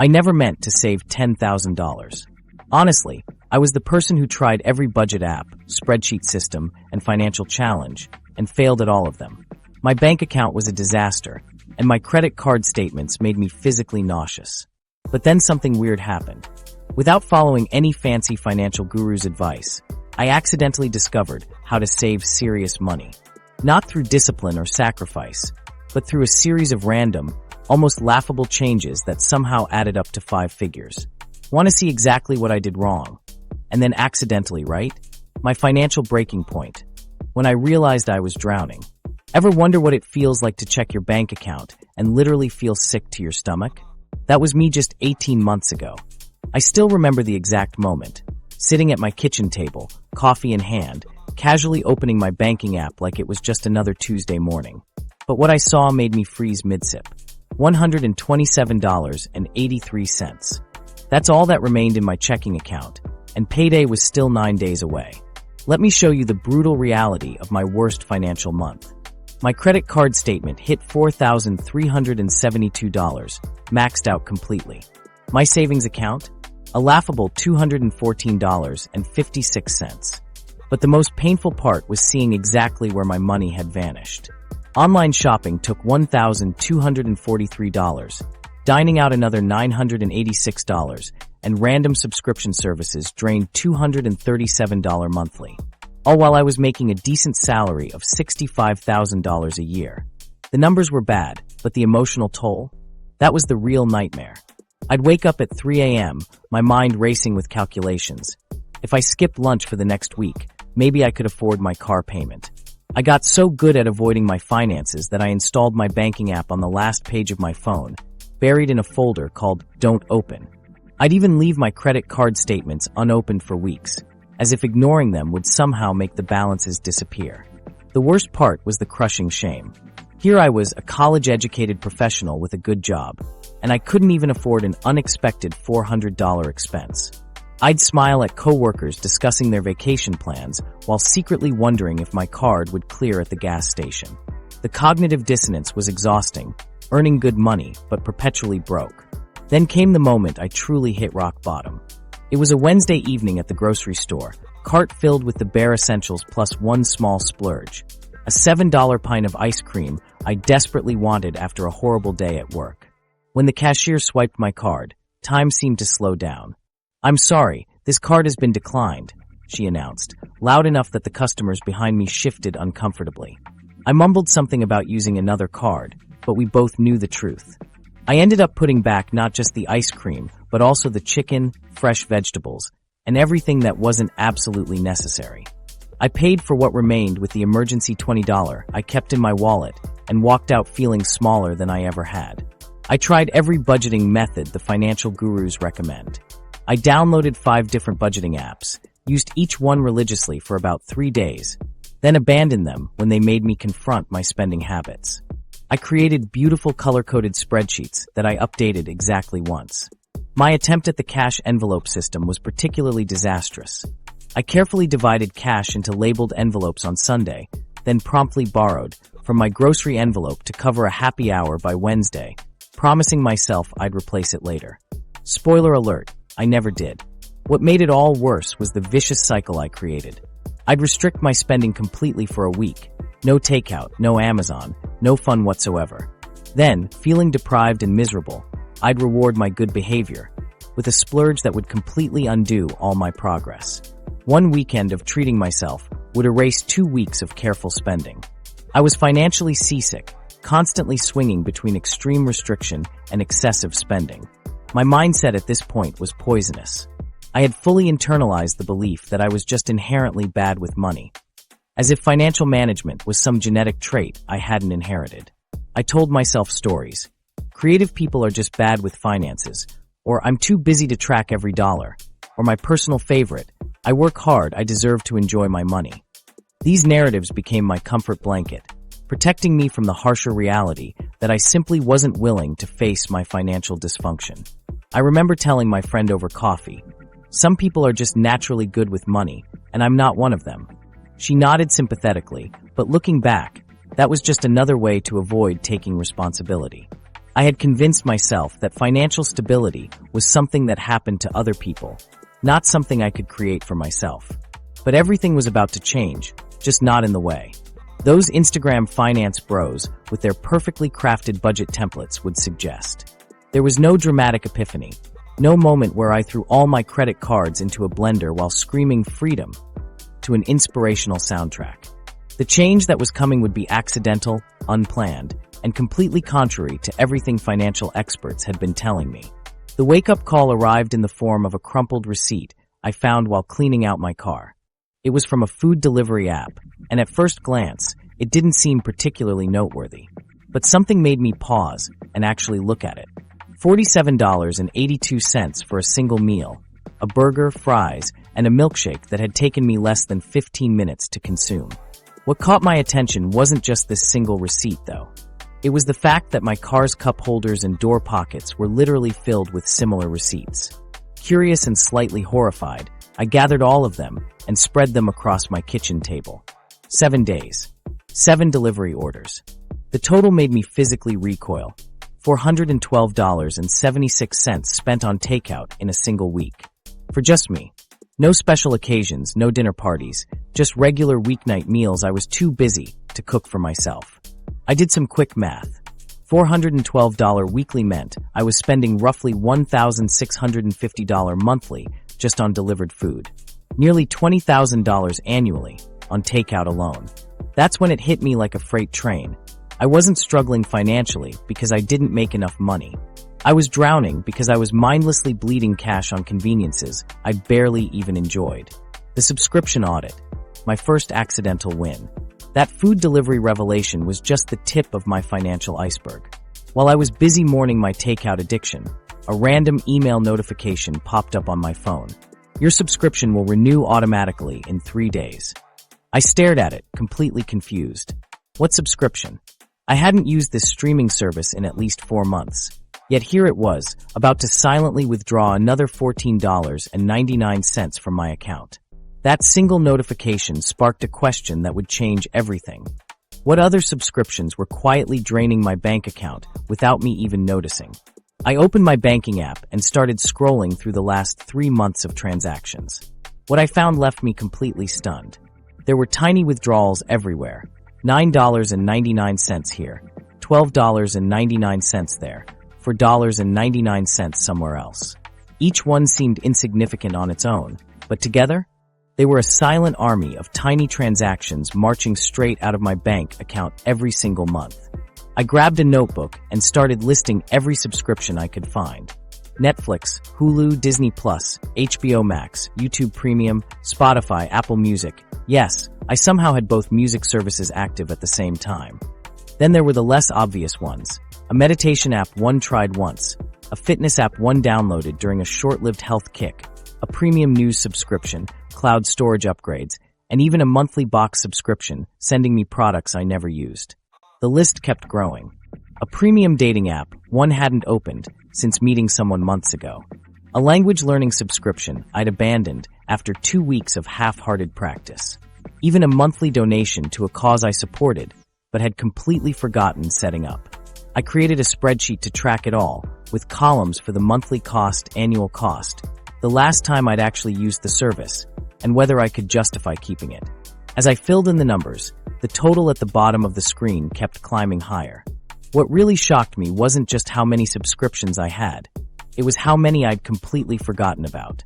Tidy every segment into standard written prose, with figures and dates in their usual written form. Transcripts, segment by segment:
I never meant to save $10,000. Honestly, I was the person who tried every budget app, spreadsheet system, and financial challenge, and failed at all of them. My bank account was a disaster, and my credit card statements made me physically nauseous. But then something weird happened. Without following any fancy financial guru's advice, I accidentally discovered how to save serious money. Not through discipline or sacrifice, but through a series of random, almost laughable changes that somehow added up to 5 figures. Want to see exactly what I did wrong? And then accidentally, right? My financial breaking point. When I realized I was drowning. Ever wonder what it feels like to check your bank account and literally feel sick to your stomach? That was me just 18 months ago. I still remember the exact moment, sitting at my kitchen table, coffee in hand, casually opening my banking app like it was just another Tuesday morning. But what I saw made me freeze mid-sip. $127.83. That's all that remained in my checking account, and payday was still 9 days away. Let me show you the brutal reality of my worst financial month. My credit card statement hit $4,372, maxed out completely. My savings account? A laughable $214.56. But the most painful part was seeing exactly where my money had vanished. Online shopping took $1,243, dining out another $986, and random subscription services drained $237 monthly. All while I was making a decent salary of $65,000 a year. The numbers were bad, but the emotional toll? That was the real nightmare. I'd wake up at 3 a.m., my mind racing with calculations. If I skipped lunch for the next week, maybe I could afford my car payment. I got so good at avoiding my finances that I installed my banking app on the last page of my phone, buried in a folder called Don't Open. I'd even leave my credit card statements unopened for weeks, as if ignoring them would somehow make the balances disappear. The worst part was the crushing shame. Here I was, a college-educated professional with a good job, and I couldn't even afford an unexpected $400 expense. I'd smile at coworkers discussing their vacation plans while secretly wondering if my card would clear at the gas station. The cognitive dissonance was exhausting, earning good money but perpetually broke. Then came the moment I truly hit rock bottom. It was a Wednesday evening at the grocery store, cart filled with the bare essentials plus one small splurge. A $7 pint of ice cream I desperately wanted after a horrible day at work. When the cashier swiped my card, time seemed to slow down. "I'm sorry, this card has been declined," she announced, loud enough that the customers behind me shifted uncomfortably. I mumbled something about using another card, but we both knew the truth. I ended up putting back not just the ice cream, but also the chicken, fresh vegetables, and everything that wasn't absolutely necessary. I paid for what remained with the emergency $20 I kept in my wallet and walked out feeling smaller than I ever had. I tried every budgeting method the financial gurus recommend. I downloaded 5 different budgeting apps, used each one religiously for about 3 days, then abandoned them when they made me confront my spending habits. I created beautiful color-coded spreadsheets that I updated exactly once. My attempt at the cash envelope system was particularly disastrous. I carefully divided cash into labeled envelopes on Sunday, then promptly borrowed from my grocery envelope to cover a happy hour by Wednesday, promising myself I'd replace it later. Spoiler alert, I never did. What made it all worse was the vicious cycle I created. I'd restrict my spending completely for a week. No takeout, no Amazon, no fun whatsoever. Then, feeling deprived and miserable, I'd reward my good behavior with a splurge that would completely undo all my progress. One weekend of treating myself would erase 2 weeks of careful spending. I was financially seasick, constantly swinging between extreme restriction and excessive spending. My mindset at this point was poisonous. I had fully internalized the belief that I was just inherently bad with money, as if financial management was some genetic trait I hadn't inherited. I told myself stories. Creative people are just bad with finances, or I'm too busy to track every dollar, or my personal favorite, I work hard, I deserve to enjoy my money. These narratives became my comfort blanket, protecting me from the harsher reality that I simply wasn't willing to face my financial dysfunction. I remember telling my friend over coffee, "Some people are just naturally good with money, and I'm not one of them." She nodded sympathetically, but looking back, that was just another way to avoid taking responsibility. I had convinced myself that financial stability was something that happened to other people, not something I could create for myself. But everything was about to change, just not in the way those Instagram finance bros with their perfectly crafted budget templates would suggest. There was no dramatic epiphany, no moment where I threw all my credit cards into a blender while screaming freedom to an inspirational soundtrack. The change that was coming would be accidental, unplanned, and completely contrary to everything financial experts had been telling me. The wake-up call arrived in the form of a crumpled receipt I found while cleaning out my car. It was from a food delivery app, and at first glance, it didn't seem particularly noteworthy. But something made me pause and actually look at it. $47.82 for a single meal, a burger, fries, and a milkshake that had taken me less than 15 minutes to consume. What caught my attention wasn't just this single receipt, though. It was the fact that my car's cup holders and door pockets were literally filled with similar receipts. Curious and slightly horrified, I gathered all of them and spread them across my kitchen table. 7 days. 7 delivery orders. The total made me physically recoil. $412.76 spent on takeout in a single week. For just me. No special occasions, no dinner parties, just regular weeknight meals I was too busy to cook for myself. I did some quick math. $412 weekly meant I was spending roughly $1,650 monthly just on delivered food. Nearly $20,000 annually on takeout alone. That's when it hit me like a freight train. I wasn't struggling financially because I didn't make enough money. I was drowning because I was mindlessly bleeding cash on conveniences I barely even enjoyed. The subscription audit. My first accidental win. That food delivery revelation was just the tip of my financial iceberg. While I was busy mourning my takeout addiction, a random email notification popped up on my phone. Your subscription will renew automatically in 3 days. I stared at it, completely confused. What subscription? I hadn't used this streaming service in at least 4 months. Yet here it was, about to silently withdraw another $14.99 from my account. That single notification sparked a question that would change everything. What other subscriptions were quietly draining my bank account without me even noticing? I opened my banking app and started scrolling through the last 3 months of transactions. What I found left me completely stunned. There were tiny withdrawals everywhere. $9.99 here, $12.99 there, $4.99 somewhere else. Each one seemed insignificant on its own, but together, they were a silent army of tiny transactions marching straight out of my bank account every single month. I grabbed a notebook and started listing every subscription I could find. Netflix, Hulu, Disney+, HBO Max, YouTube Premium, Spotify, Apple Music. Yes, I somehow had both music services active at the same time. Then there were the less obvious ones. A meditation app one tried once, a fitness app one downloaded during a short-lived health kick, a premium news subscription, cloud storage upgrades, and even a monthly box subscription sending me products I never used. The list kept growing. A premium dating app one hadn't opened since meeting someone months ago. A language learning subscription I'd abandoned after 2 weeks of half-hearted practice. Even a monthly donation to a cause I supported, but had completely forgotten setting up. I created a spreadsheet to track it all, with columns for the monthly cost, annual cost, the last time I'd actually used the service, and whether I could justify keeping it. As I filled in the numbers, the total at the bottom of the screen kept climbing higher. What really shocked me wasn't just how many subscriptions I had. It was how many I'd completely forgotten about.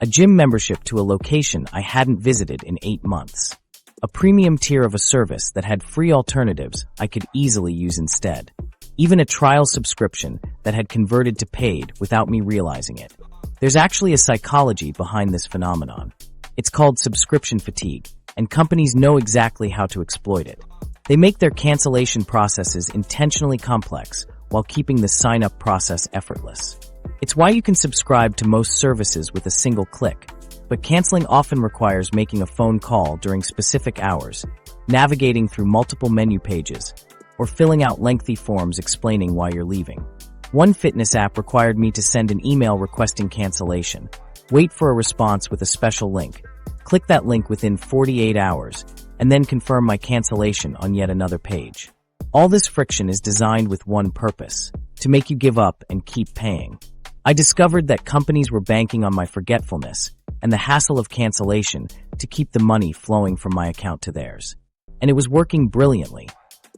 A gym membership to a location I hadn't visited in 8 months. A premium tier of a service that had free alternatives I could easily use instead. Even a trial subscription that had converted to paid without me realizing it. There's actually a psychology behind this phenomenon. It's called subscription fatigue, and companies know exactly how to exploit it. They make their cancellation processes intentionally complex while keeping the sign-up process effortless. It's why you can subscribe to most services with a single click, but canceling often requires making a phone call during specific hours, navigating through multiple menu pages, or filling out lengthy forms explaining why you're leaving. One fitness app required me to send an email requesting cancellation, wait for a response with a special link, click that link within 48 hours, and then confirm my cancellation on yet another page. All this friction is designed with one purpose: to make you give up and keep paying. I discovered that companies were banking on my forgetfulness and the hassle of cancellation to keep the money flowing from my account to theirs. And it was working brilliantly,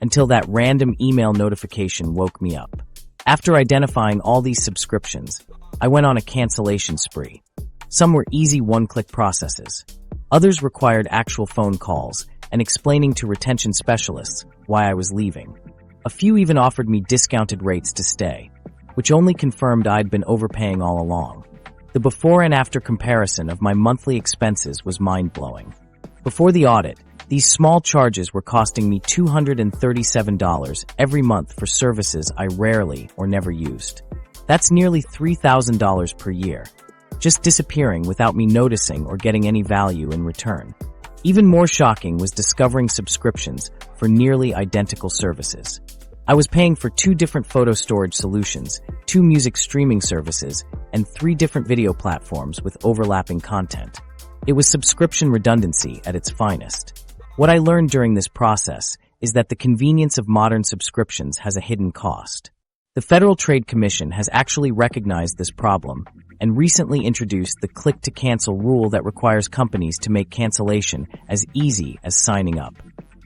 until that random email notification woke me up. After identifying all these subscriptions, I went on a cancellation spree. Some were easy one-click processes. Others required actual phone calls and explaining to retention specialists why I was leaving. A few even offered me discounted rates to stay, which only confirmed I'd been overpaying all along. The before and after comparison of my monthly expenses was mind-blowing. Before the audit, these small charges were costing me $237 every month for services I rarely or never used. That's nearly $3,000 per year, just disappearing without me noticing or getting any value in return. Even more shocking was discovering subscriptions for nearly identical services. I was paying for 2 different photo storage solutions, 2 music streaming services, and 3 different video platforms with overlapping content. It was subscription redundancy at its finest. What I learned during this process is that the convenience of modern subscriptions has a hidden cost. The Federal Trade Commission has actually recognized this problem and recently introduced the click-to-cancel rule that requires companies to make cancellation as easy as signing up.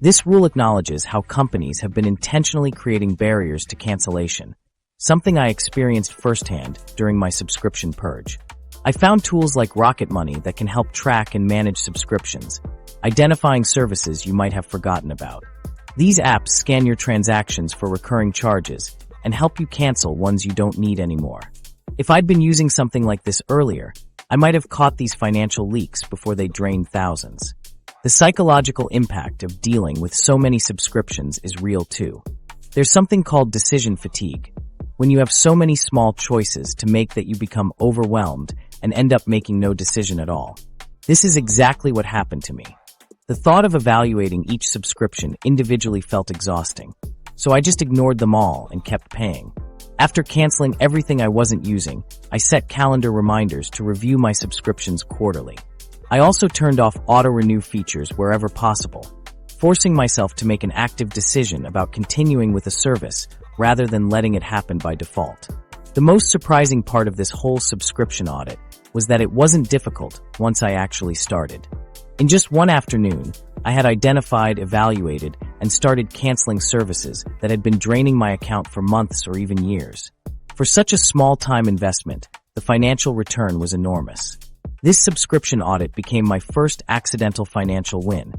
This rule acknowledges how companies have been intentionally creating barriers to cancellation, something I experienced firsthand during my subscription purge. I found tools like Rocket Money that can help track and manage subscriptions, identifying services you might have forgotten about. These apps scan your transactions for recurring charges and help you cancel ones you don't need anymore. If I'd been using something like this earlier, I might have caught these financial leaks before they drained thousands. The psychological impact of dealing with so many subscriptions is real too. There's something called decision fatigue, when you have so many small choices to make that you become overwhelmed and end up making no decision at all. This is exactly what happened to me. The thought of evaluating each subscription individually felt exhausting, so I just ignored them all and kept paying. After canceling everything I wasn't using, I set calendar reminders to review my subscriptions quarterly. I also turned off auto-renew features wherever possible, forcing myself to make an active decision about continuing with a service rather than letting it happen by default. The most surprising part of this whole subscription audit was that it wasn't difficult once I actually started. In just one afternoon, I had identified, evaluated, and started canceling services that had been draining my account for months or even years. For such a small time investment, the financial return was enormous. This subscription audit became my first accidental financial win.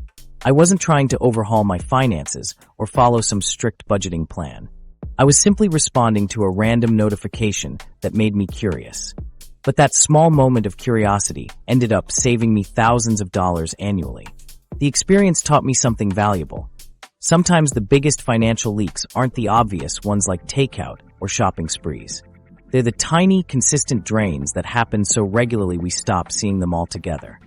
I wasn't trying to overhaul my finances or follow some strict budgeting plan. I was simply responding to a random notification that made me curious. But that small moment of curiosity ended up saving me thousands of dollars annually. The experience taught me something valuable. Sometimes the biggest financial leaks aren't the obvious ones like takeout or shopping sprees. They're the tiny, consistent drains that happen so regularly we stop seeing them altogether.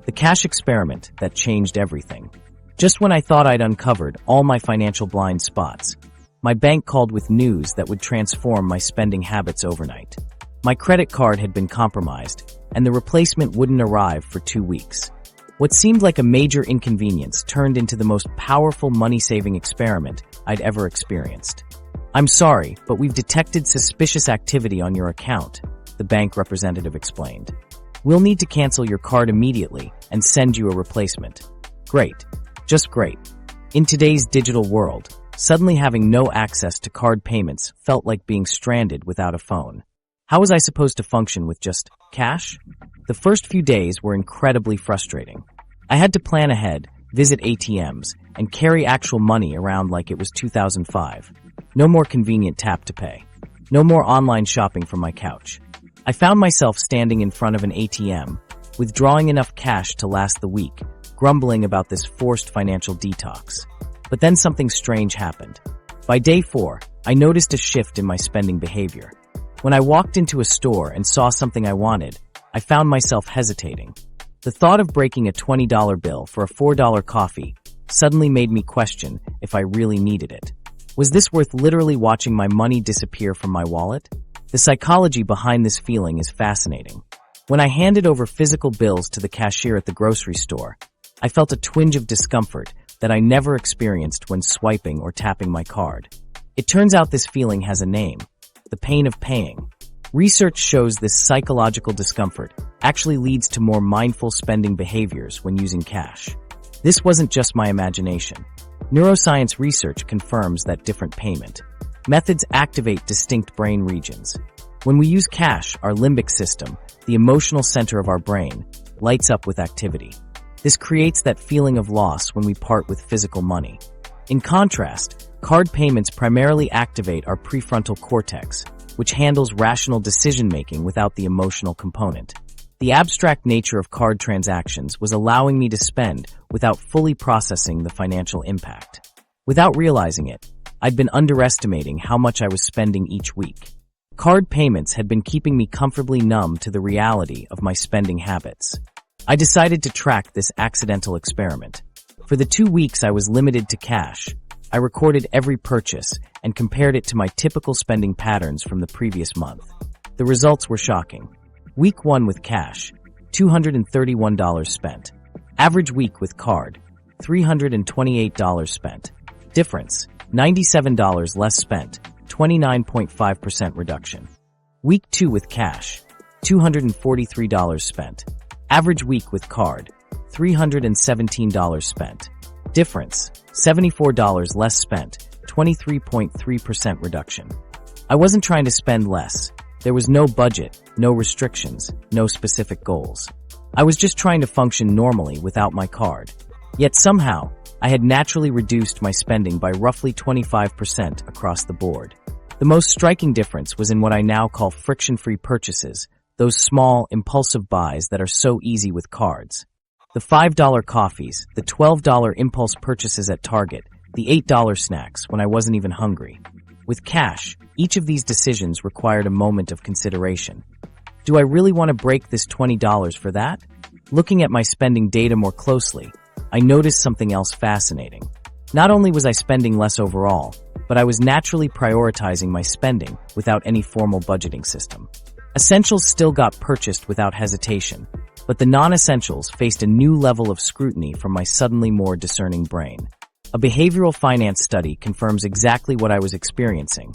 The cash experiment that changed everything. Just when I thought I'd uncovered all my financial blind spots, my bank called with news that would transform my spending habits overnight. My credit card had been compromised, and the replacement wouldn't arrive for 2 weeks. What seemed like a major inconvenience turned into the most powerful money-saving experiment I'd ever experienced. "I'm sorry, but we've detected suspicious activity on your account," the bank representative explained. "We'll need to cancel your card immediately and send you a replacement." Great. Just great. In today's digital world, suddenly having no access to card payments felt like being stranded without a phone. How was I supposed to function with just cash? The first few days were incredibly frustrating. I had to plan ahead, visit ATMs, and carry actual money around like it was 2005. No more convenient tap to pay. No more online shopping from my couch. I found myself standing in front of an ATM, withdrawing enough cash to last the week, grumbling about this forced financial detox. But then something strange happened. By day 4, I noticed a shift in my spending behavior. When I walked into a store and saw something I wanted, I found myself hesitating. The thought of breaking a $20 bill for a $4 coffee suddenly made me question if I really needed it. Was this worth literally watching my money disappear from my wallet? The psychology behind this feeling is fascinating. When I handed over physical bills to the cashier at the grocery store, I felt a twinge of discomfort that I never experienced when swiping or tapping my card. It turns out this feeling has a name: the pain of paying. Research shows this psychological discomfort actually leads to more mindful spending behaviors when using cash. This wasn't just my imagination. Neuroscience research confirms that different payment methods activate distinct brain regions. When we use cash, our limbic system, the emotional center of our brain, lights up with activity. This creates that feeling of loss when we part with physical money. In contrast, card payments primarily activate our prefrontal cortex, which handles rational decision-making without the emotional component. The abstract nature of card transactions was allowing me to spend without fully processing the financial impact. Without realizing it, I'd been underestimating how much I was spending each week. Card payments had been keeping me comfortably numb to the reality of my spending habits. I decided to track this accidental experiment. For the 2 weeks I was limited to cash, I recorded every purchase and compared it to my typical spending patterns from the previous month. The results were shocking. Week 1 with cash, $231 spent. Average week with card, $328 spent. Difference, $97 less spent, 29.5% reduction. Week 2 with cash, $243 spent. Average week with card, $317 spent. Difference, $74 less spent, 23.3% reduction. I wasn't trying to spend less. There was no budget, no restrictions, no specific goals. I was just trying to function normally without my card. Yet somehow, I had naturally reduced my spending by roughly 25% across the board. The most striking difference was in what I now call friction-free purchases, those small, impulsive buys that are so easy with cards. The $5 coffees, the $12 impulse purchases at Target, the $8 snacks when I wasn't even hungry. With cash, each of these decisions required a moment of consideration. Do I really want to break this $20 for that? Looking at my spending data more closely, I noticed something else fascinating. Not only was I spending less overall, but I was naturally prioritizing my spending without any formal budgeting system. Essentials still got purchased without hesitation, but the non-essentials faced a new level of scrutiny from my suddenly more discerning brain. A behavioral finance study confirms exactly what I was experiencing.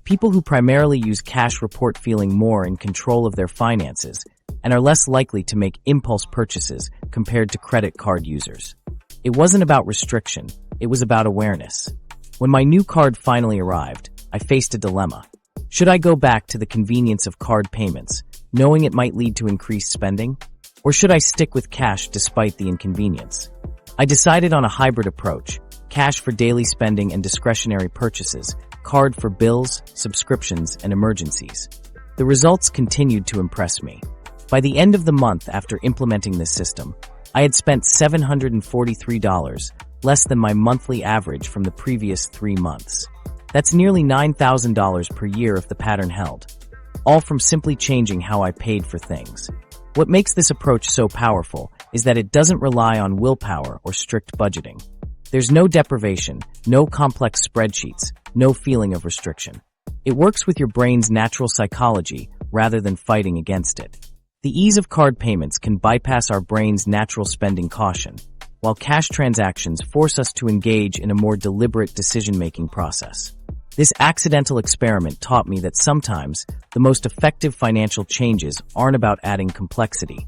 People who primarily use cash report feeling more in control of their finances and are less likely to make impulse purchases compared to credit card users. It wasn't about restriction, it was about awareness. When my new card finally arrived, I faced a dilemma. Should I go back to the convenience of card payments, knowing it might lead to increased spending? Or should I stick with cash despite the inconvenience? I decided on a hybrid approach: cash for daily spending and discretionary purchases, card for bills, subscriptions, and emergencies. The results continued to impress me. By the end of the month after implementing this system, I had spent $743, less than my monthly average from the previous 3 months. That's nearly $9,000 per year if the pattern held. All from simply changing how I paid for things. What makes this approach so powerful is that it doesn't rely on willpower or strict budgeting. There's no deprivation, no complex spreadsheets, no feeling of restriction. It works with your brain's natural psychology rather than fighting against it. The ease of card payments can bypass our brain's natural spending caution, while cash transactions force us to engage in a more deliberate decision-making process. This accidental experiment taught me that sometimes the most effective financial changes aren't about adding complexity,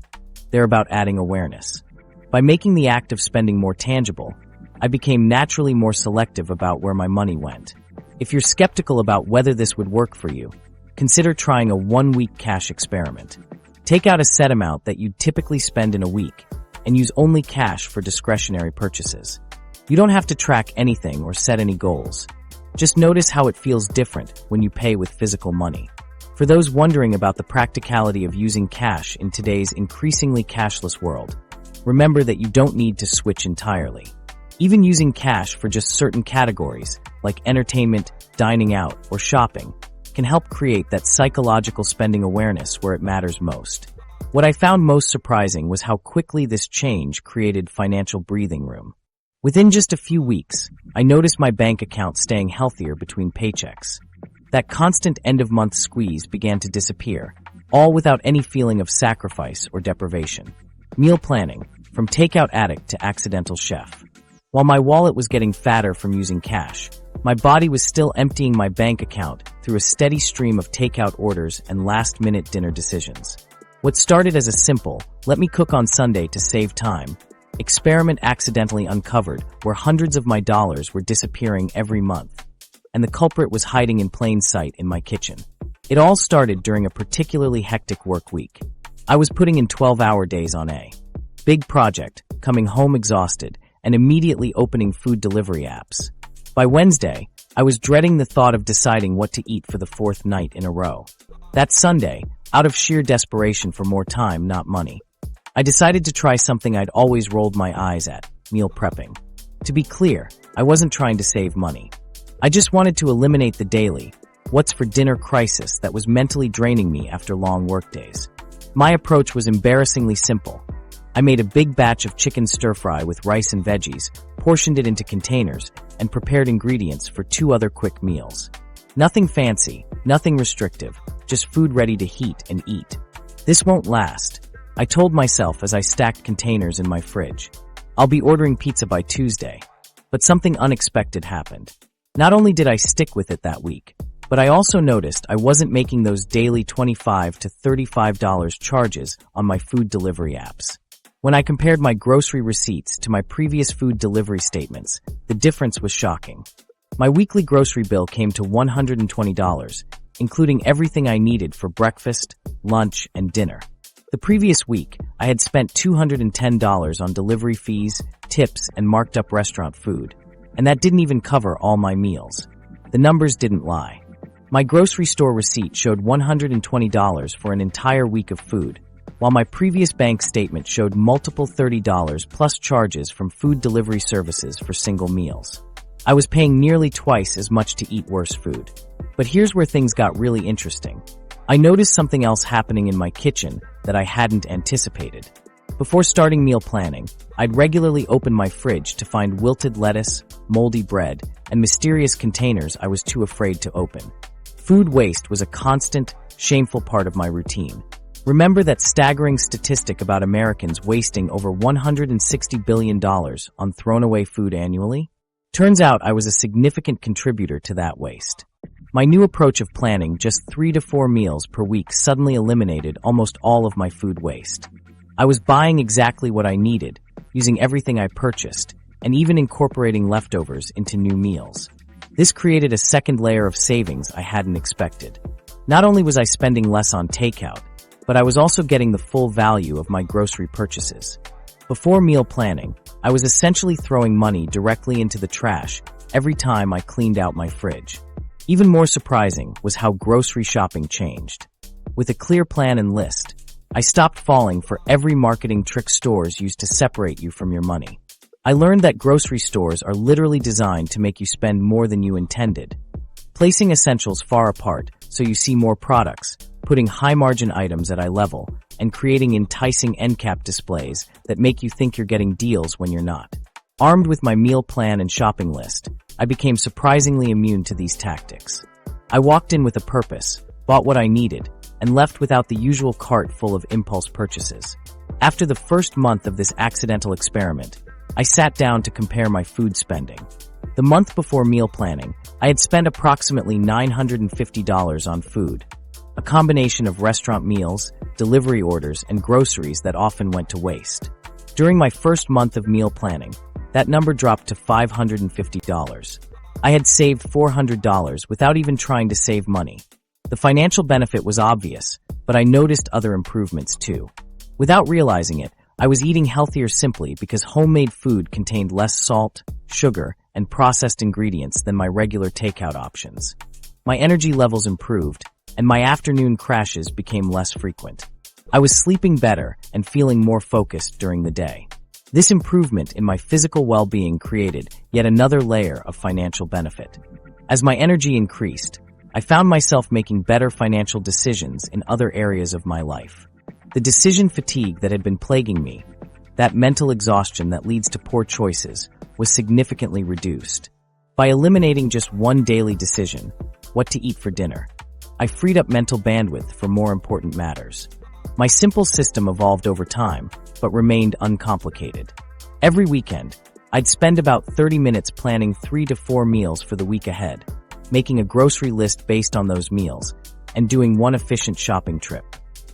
they're about adding awareness. By making the act of spending more tangible, I became naturally more selective about where my money went. If you're skeptical about whether this would work for you, consider trying a 1-week cash experiment. Take out a set amount that you'd typically spend in a week and use only cash for discretionary purchases. You don't have to track anything or set any goals. Just notice how it feels different when you pay with physical money. For those wondering about the practicality of using cash in today's increasingly cashless world, remember that you don't need to switch entirely. Even using cash for just certain categories, like entertainment, dining out, or shopping, can help create that psychological spending awareness where it matters most. What I found most surprising was how quickly this change created financial breathing room. Within just a few weeks, I noticed my bank account staying healthier between paychecks. That constant end-of-month squeeze began to disappear, all without any feeling of sacrifice or deprivation. Meal planning, from takeout addict to accidental chef. While my wallet was getting fatter from using cash, my body was still emptying my bank account through a steady stream of takeout orders and last-minute dinner decisions. What started as a simple, let me cook on Sunday to save time, experiment accidentally uncovered where hundreds of my dollars were disappearing every month, and the culprit was hiding in plain sight in my kitchen. It all started during a particularly hectic work week. I was putting in 12-hour days on a big project, coming home exhausted, and immediately opening food delivery apps. By Wednesday, I was dreading the thought of deciding what to eat for the fourth night in a row. That Sunday, out of sheer desperation for more time, not money, I decided to try something I'd always rolled my eyes at, meal prepping. To be clear, I wasn't trying to save money. I just wanted to eliminate the daily, what's for dinner crisis that was mentally draining me after long workdays. My approach was embarrassingly simple. I made a big batch of chicken stir-fry with rice and veggies, portioned it into containers, and prepared ingredients for 2 other quick meals. Nothing fancy, nothing restrictive, just food ready to heat and eat. This won't last, I told myself as I stacked containers in my fridge. I'll be ordering pizza by Tuesday. But something unexpected happened. Not only did I stick with it that week, but I also noticed I wasn't making those daily $25 to $35 charges on my food delivery apps. When I compared my grocery receipts to my previous food delivery statements, the difference was shocking. My weekly grocery bill came to $120, including everything I needed for breakfast, lunch, and dinner. The previous week, I had spent $210 on delivery fees, tips, and marked up restaurant food. And that didn't even cover all my meals. The numbers didn't lie. My grocery store receipt showed $120 for an entire week of food, while my previous bank statement showed multiple $30 plus charges from food delivery services for single meals. I was paying nearly twice as much to eat worse food. But here's where things got really interesting. I noticed something else happening in my kitchen that I hadn't anticipated. Before starting meal planning, I'd regularly open my fridge to find wilted lettuce, moldy bread, and mysterious containers I was too afraid to open. Food waste was a constant, shameful part of my routine. Remember that staggering statistic about Americans wasting over $160 billion on thrown-away food annually? Turns out I was a significant contributor to that waste. My new approach of planning just 3 to 4 meals per week suddenly eliminated almost all of my food waste. I was buying exactly what I needed, using everything I purchased, and even incorporating leftovers into new meals. This created a second layer of savings I hadn't expected. Not only was I spending less on takeout, but I was also getting the full value of my grocery purchases. Before meal planning, I was essentially throwing money directly into the trash every time I cleaned out my fridge. Even more surprising was how grocery shopping changed. With a clear plan and list, I stopped falling for every marketing trick stores use to separate you from your money. I learned that grocery stores are literally designed to make you spend more than you intended, placing essentials far apart so you see more products, putting high-margin items at eye level, and creating enticing end cap displays that make you think you're getting deals when you're not. Armed with my meal plan and shopping list, I became surprisingly immune to these tactics. I walked in with a purpose, bought what I needed, and left without the usual cart full of impulse purchases. After the first month of this accidental experiment, I sat down to compare my food spending. The month before meal planning, I had spent approximately $950 on food, a combination of restaurant meals, delivery orders, and groceries that often went to waste. During my first month of meal planning, that number dropped to $550. I had saved $400 without even trying to save money. The financial benefit was obvious, but I noticed other improvements too. Without realizing it, I was eating healthier simply because homemade food contained less salt, sugar, and processed ingredients than my regular takeout options. My energy levels improved, and my afternoon crashes became less frequent. I was sleeping better and feeling more focused during the day. This improvement in my physical well-being created yet another layer of financial benefit. As my energy increased, I found myself making better financial decisions in other areas of my life. The decision fatigue that had been plaguing me, that mental exhaustion that leads to poor choices, was significantly reduced. By eliminating just one daily decision, what to eat for dinner, I freed up mental bandwidth for more important matters. My simple system evolved over time, but remained uncomplicated. Every weekend, I'd spend about 30 minutes planning 3 to 4 meals for the week ahead, making a grocery list based on those meals, and doing one efficient shopping trip.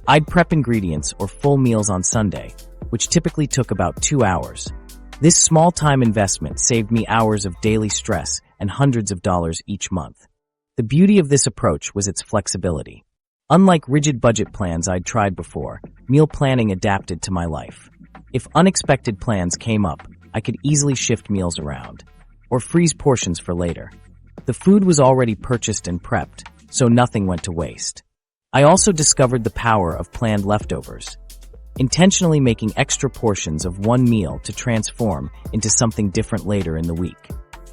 I'd prep ingredients or full meals on Sunday, which typically took about 2 hours. This small time investment saved me hours of daily stress and hundreds of dollars each month. The beauty of this approach was its flexibility. Unlike rigid budget plans I'd tried before, meal planning adapted to my life. If unexpected plans came up, I could easily shift meals around, or freeze portions for later. The food was already purchased and prepped, so nothing went to waste. I also discovered the power of planned leftovers, intentionally making extra portions of one meal to transform into something different later in the week.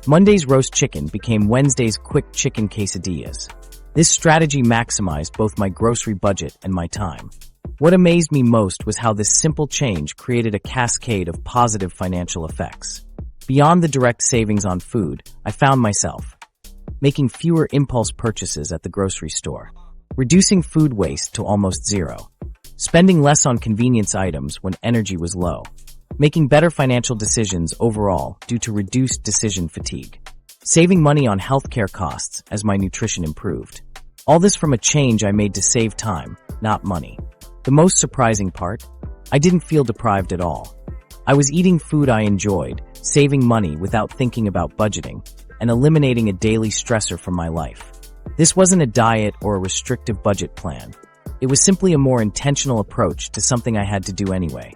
Monday's roast chicken became Wednesday's quick chicken quesadillas. This strategy maximized both my grocery budget and my time. What amazed me most was how this simple change created a cascade of positive financial effects. Beyond the direct savings on food, I found myself making fewer impulse purchases at the grocery store, reducing food waste to almost zero, spending less on convenience items when energy was low, making better financial decisions overall due to reduced decision fatigue, saving money on healthcare costs as my nutrition improved. All this from a change I made to save time, not money. The most surprising part? I didn't feel deprived at all. I was eating food I enjoyed, saving money without thinking about budgeting, and eliminating a daily stressor from my life. This wasn't a diet or a restrictive budget plan. It was simply a more intentional approach to something I had to do anyway.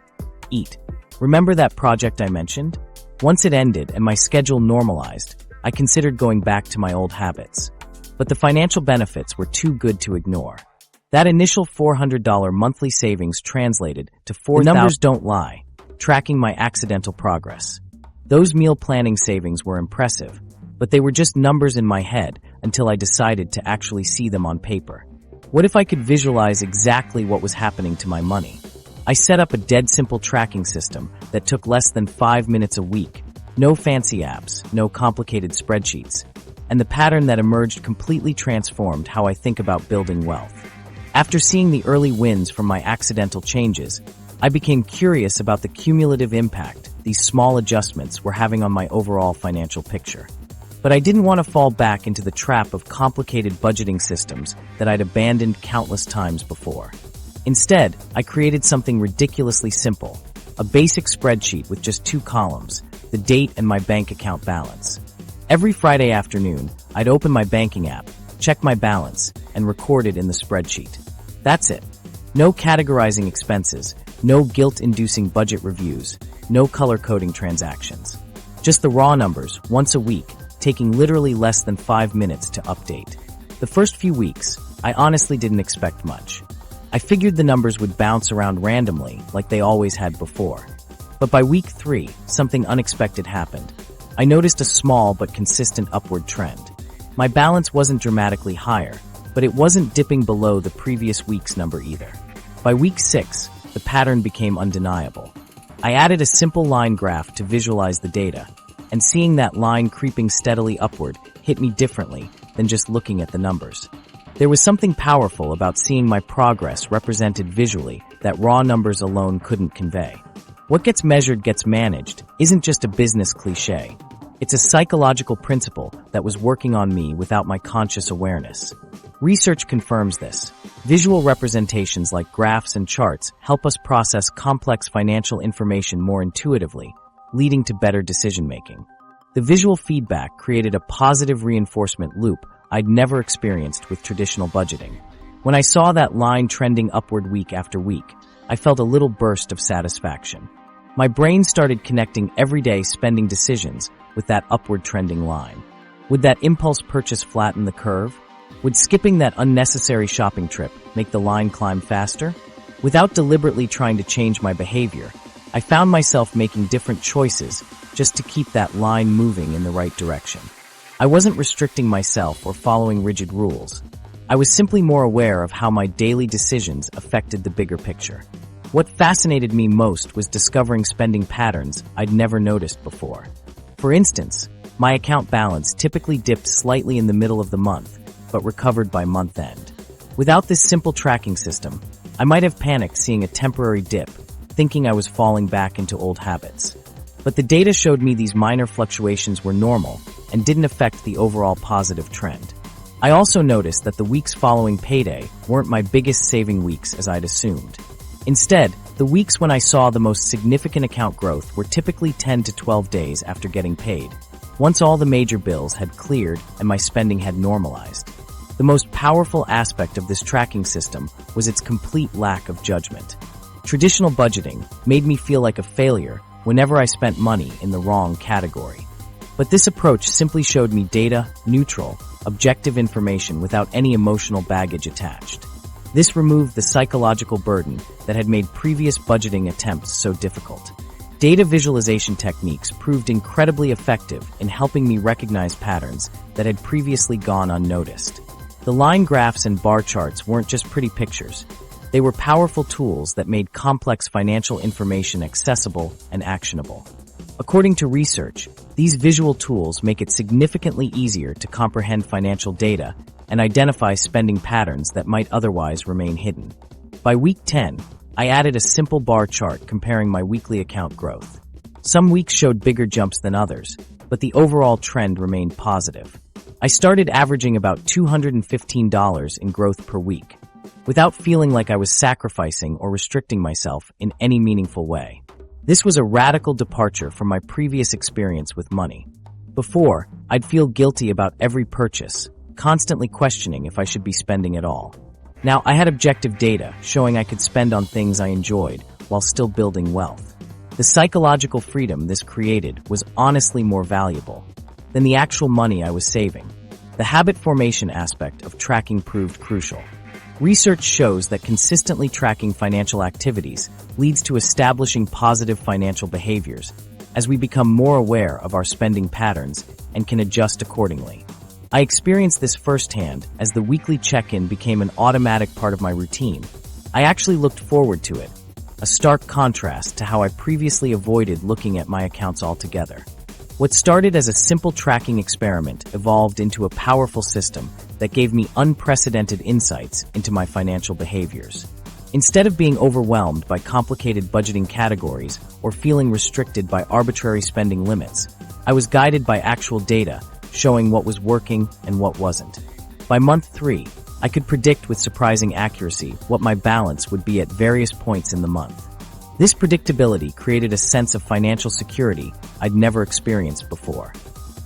Eat. Remember that project I mentioned? Once it ended and my schedule normalized, I considered going back to my old habits. But the financial benefits were too good to ignore. That initial $400 monthly savings translated to $4,000. The numbers don't lie, tracking my accidental progress. Those meal planning savings were impressive, but they were just numbers in my head until I decided to actually see them on paper. What if I could visualize exactly what was happening to my money? I set up a dead simple tracking system that took less than 5 minutes a week. No fancy apps, no complicated spreadsheets. And the pattern that emerged completely transformed how I think about building wealth. After seeing the early wins from my accidental changes, I became curious about the cumulative impact these small adjustments were having on my overall financial picture. But I didn't want to fall back into the trap of complicated budgeting systems that I'd abandoned countless times before. Instead, I created something ridiculously simple, a basic spreadsheet with just 2 columns, the date and my bank account balance. Every Friday afternoon, I'd open my banking app, check my balance, and record it in the spreadsheet. That's it. No categorizing expenses, no guilt-inducing budget reviews, no color-coding transactions. Just the raw numbers, once a week, taking literally less than 5 minutes to update. The first few weeks, I honestly didn't expect much. I figured the numbers would bounce around randomly, like they always had before. But by week 3, something unexpected happened. I noticed a small but consistent upward trend. My balance wasn't dramatically higher, but it wasn't dipping below the previous week's number either. By week 6, the pattern became undeniable. I added a simple line graph to visualize the data, and seeing that line creeping steadily upward hit me differently than just looking at the numbers. There was something powerful about seeing my progress represented visually that raw numbers alone couldn't convey. What gets measured gets managed isn't just a business cliche. It's a psychological principle that was working on me without my conscious awareness. Research confirms this. Visual representations like graphs and charts help us process complex financial information more intuitively, leading to better decision-making. The visual feedback created a positive reinforcement loop I'd never experienced with traditional budgeting. When I saw that line trending upward week after week, I felt a little burst of satisfaction. My brain started connecting everyday spending decisions with that upward trending line. Would that impulse purchase flatten the curve? Would skipping that unnecessary shopping trip make the line climb faster? Without deliberately trying to change my behavior, I found myself making different choices just to keep that line moving in the right direction. I wasn't restricting myself or following rigid rules. I was simply more aware of how my daily decisions affected the bigger picture. What fascinated me most was discovering spending patterns I'd never noticed before. For instance, my account balance typically dipped slightly in the middle of the month, but recovered by month end. Without this simple tracking system, I might have panicked seeing a temporary dip, thinking I was falling back into old habits. But the data showed me these minor fluctuations were normal and didn't affect the overall positive trend. I also noticed that the weeks following payday weren't my biggest saving weeks as I'd assumed. Instead, the weeks when I saw the most significant account growth were typically 10 to 12 days after getting paid, once all the major bills had cleared and my spending had normalized. The most powerful aspect of this tracking system was its complete lack of judgment. Traditional budgeting made me feel like a failure whenever I spent money in the wrong category. But this approach simply showed me data, neutral, objective information without any emotional baggage attached. This removed the psychological burden that had made previous budgeting attempts so difficult. Data visualization techniques proved incredibly effective in helping me recognize patterns that had previously gone unnoticed. The line graphs and bar charts weren't just pretty pictures. They were powerful tools that made complex financial information accessible and actionable. According to research, these visual tools make it significantly easier to comprehend financial data and identify spending patterns that might otherwise remain hidden. By week 10, I added a simple bar chart comparing my weekly account growth. Some weeks showed bigger jumps than others, but the overall trend remained positive. I started averaging about $215 in growth per week, without feeling like I was sacrificing or restricting myself in any meaningful way. This was a radical departure from my previous experience with money. Before, I'd feel guilty about every purchase, constantly questioning if I should be spending at all. Now, I had objective data showing I could spend on things I enjoyed while still building wealth. The psychological freedom this created was honestly more valuable than the actual money I was saving. The habit formation aspect of tracking proved crucial. Research shows that consistently tracking financial activities leads to establishing positive financial behaviors as we become more aware of our spending patterns and can adjust accordingly. I experienced this firsthand as the weekly check-in became an automatic part of my routine. I actually looked forward to it, a stark contrast to how I previously avoided looking at my accounts altogether. What started as a simple tracking experiment evolved into a powerful system that gave me unprecedented insights into my financial behaviors. Instead of being overwhelmed by complicated budgeting categories or feeling restricted by arbitrary spending limits, I was guided by actual data showing what was working and what wasn't. By month 3, I could predict with surprising accuracy what my balance would be at various points in the month. This predictability created a sense of financial security I'd never experienced before.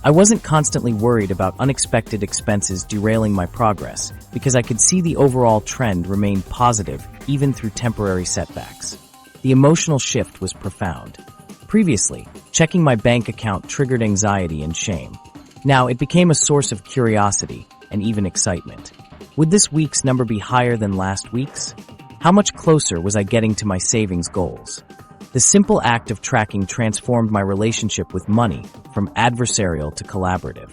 I wasn't constantly worried about unexpected expenses derailing my progress because I could see the overall trend remained positive even through temporary setbacks. The emotional shift was profound. Previously, checking my bank account triggered anxiety and shame. Now it became a source of curiosity and even excitement. Would this week's number be higher than last week's? How much closer was I getting to my savings goals? The simple act of tracking transformed my relationship with money from adversarial to collaborative.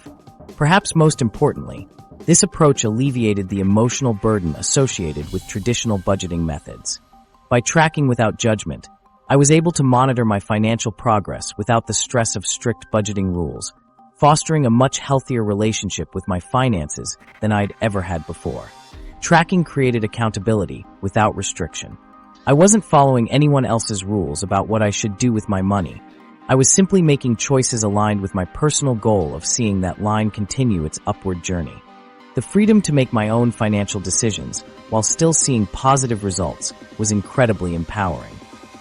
Perhaps most importantly, this approach alleviated the emotional burden associated with traditional budgeting methods. By tracking without judgment, I was able to monitor my financial progress without the stress of strict budgeting rules, fostering a much healthier relationship with my finances than I'd ever had before. Tracking created accountability without restriction. I wasn't following anyone else's rules about what I should do with my money. I was simply making choices aligned with my personal goal of seeing that line continue its upward journey. The freedom to make my own financial decisions while still seeing positive results was incredibly empowering.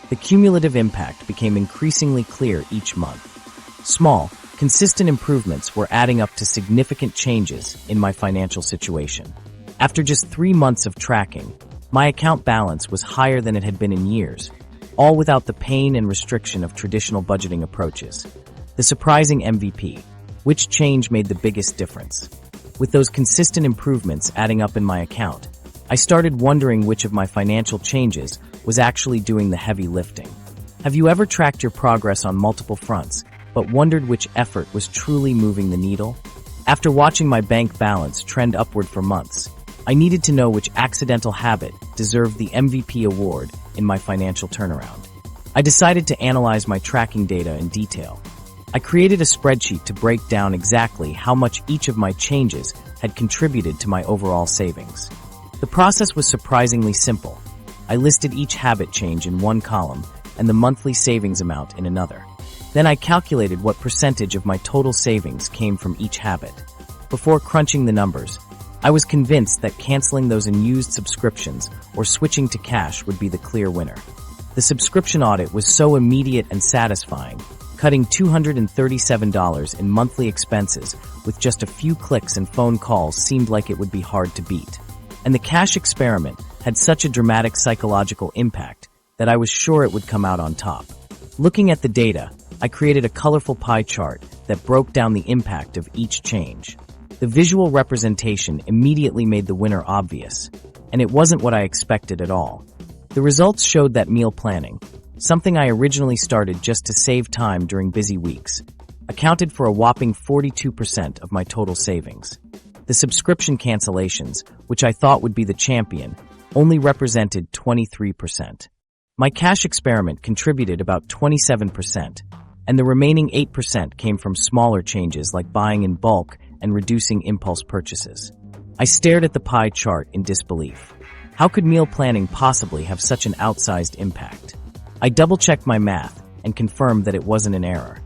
The cumulative impact became increasingly clear each month. Small, consistent improvements were adding up to significant changes in my financial situation. After just 3 months of tracking, my account balance was higher than it had been in years, all without the pain and restriction of traditional budgeting approaches. The surprising MVP, which change made the biggest difference? With those consistent improvements adding up in my account, I started wondering which of my financial changes was actually doing the heavy lifting. Have you ever tracked your progress on multiple fronts, but wondered which effort was truly moving the needle? After watching my bank balance trend upward for months, I needed to know which accidental habit deserved the MVP award in my financial turnaround. I decided to analyze my tracking data in detail. I created a spreadsheet to break down exactly how much each of my changes had contributed to my overall savings. The process was surprisingly simple. I listed each habit change in one column and the monthly savings amount in another. Then I calculated what percentage of my total savings came from each habit. Before crunching the numbers, I was convinced that canceling those unused subscriptions or switching to cash would be the clear winner. The subscription audit was so immediate and satisfying, cutting $237 in monthly expenses with just a few clicks and phone calls seemed like it would be hard to beat. And the cash experiment had such a dramatic psychological impact that I was sure it would come out on top. Looking at the data, I created a colorful pie chart that broke down the impact of each change. The visual representation immediately made the winner obvious, and it wasn't what I expected at all. The results showed that meal planning, something I originally started just to save time during busy weeks, accounted for a whopping 42% of my total savings. The subscription cancellations, which I thought would be the champion, only represented 23%. My cash experiment contributed about 27%, and the remaining 8% came from smaller changes like buying in bulk and reducing impulse purchases. I stared at the pie chart in disbelief. How could meal planning possibly have such an outsized impact? I double-checked my math and confirmed that it wasn't an error.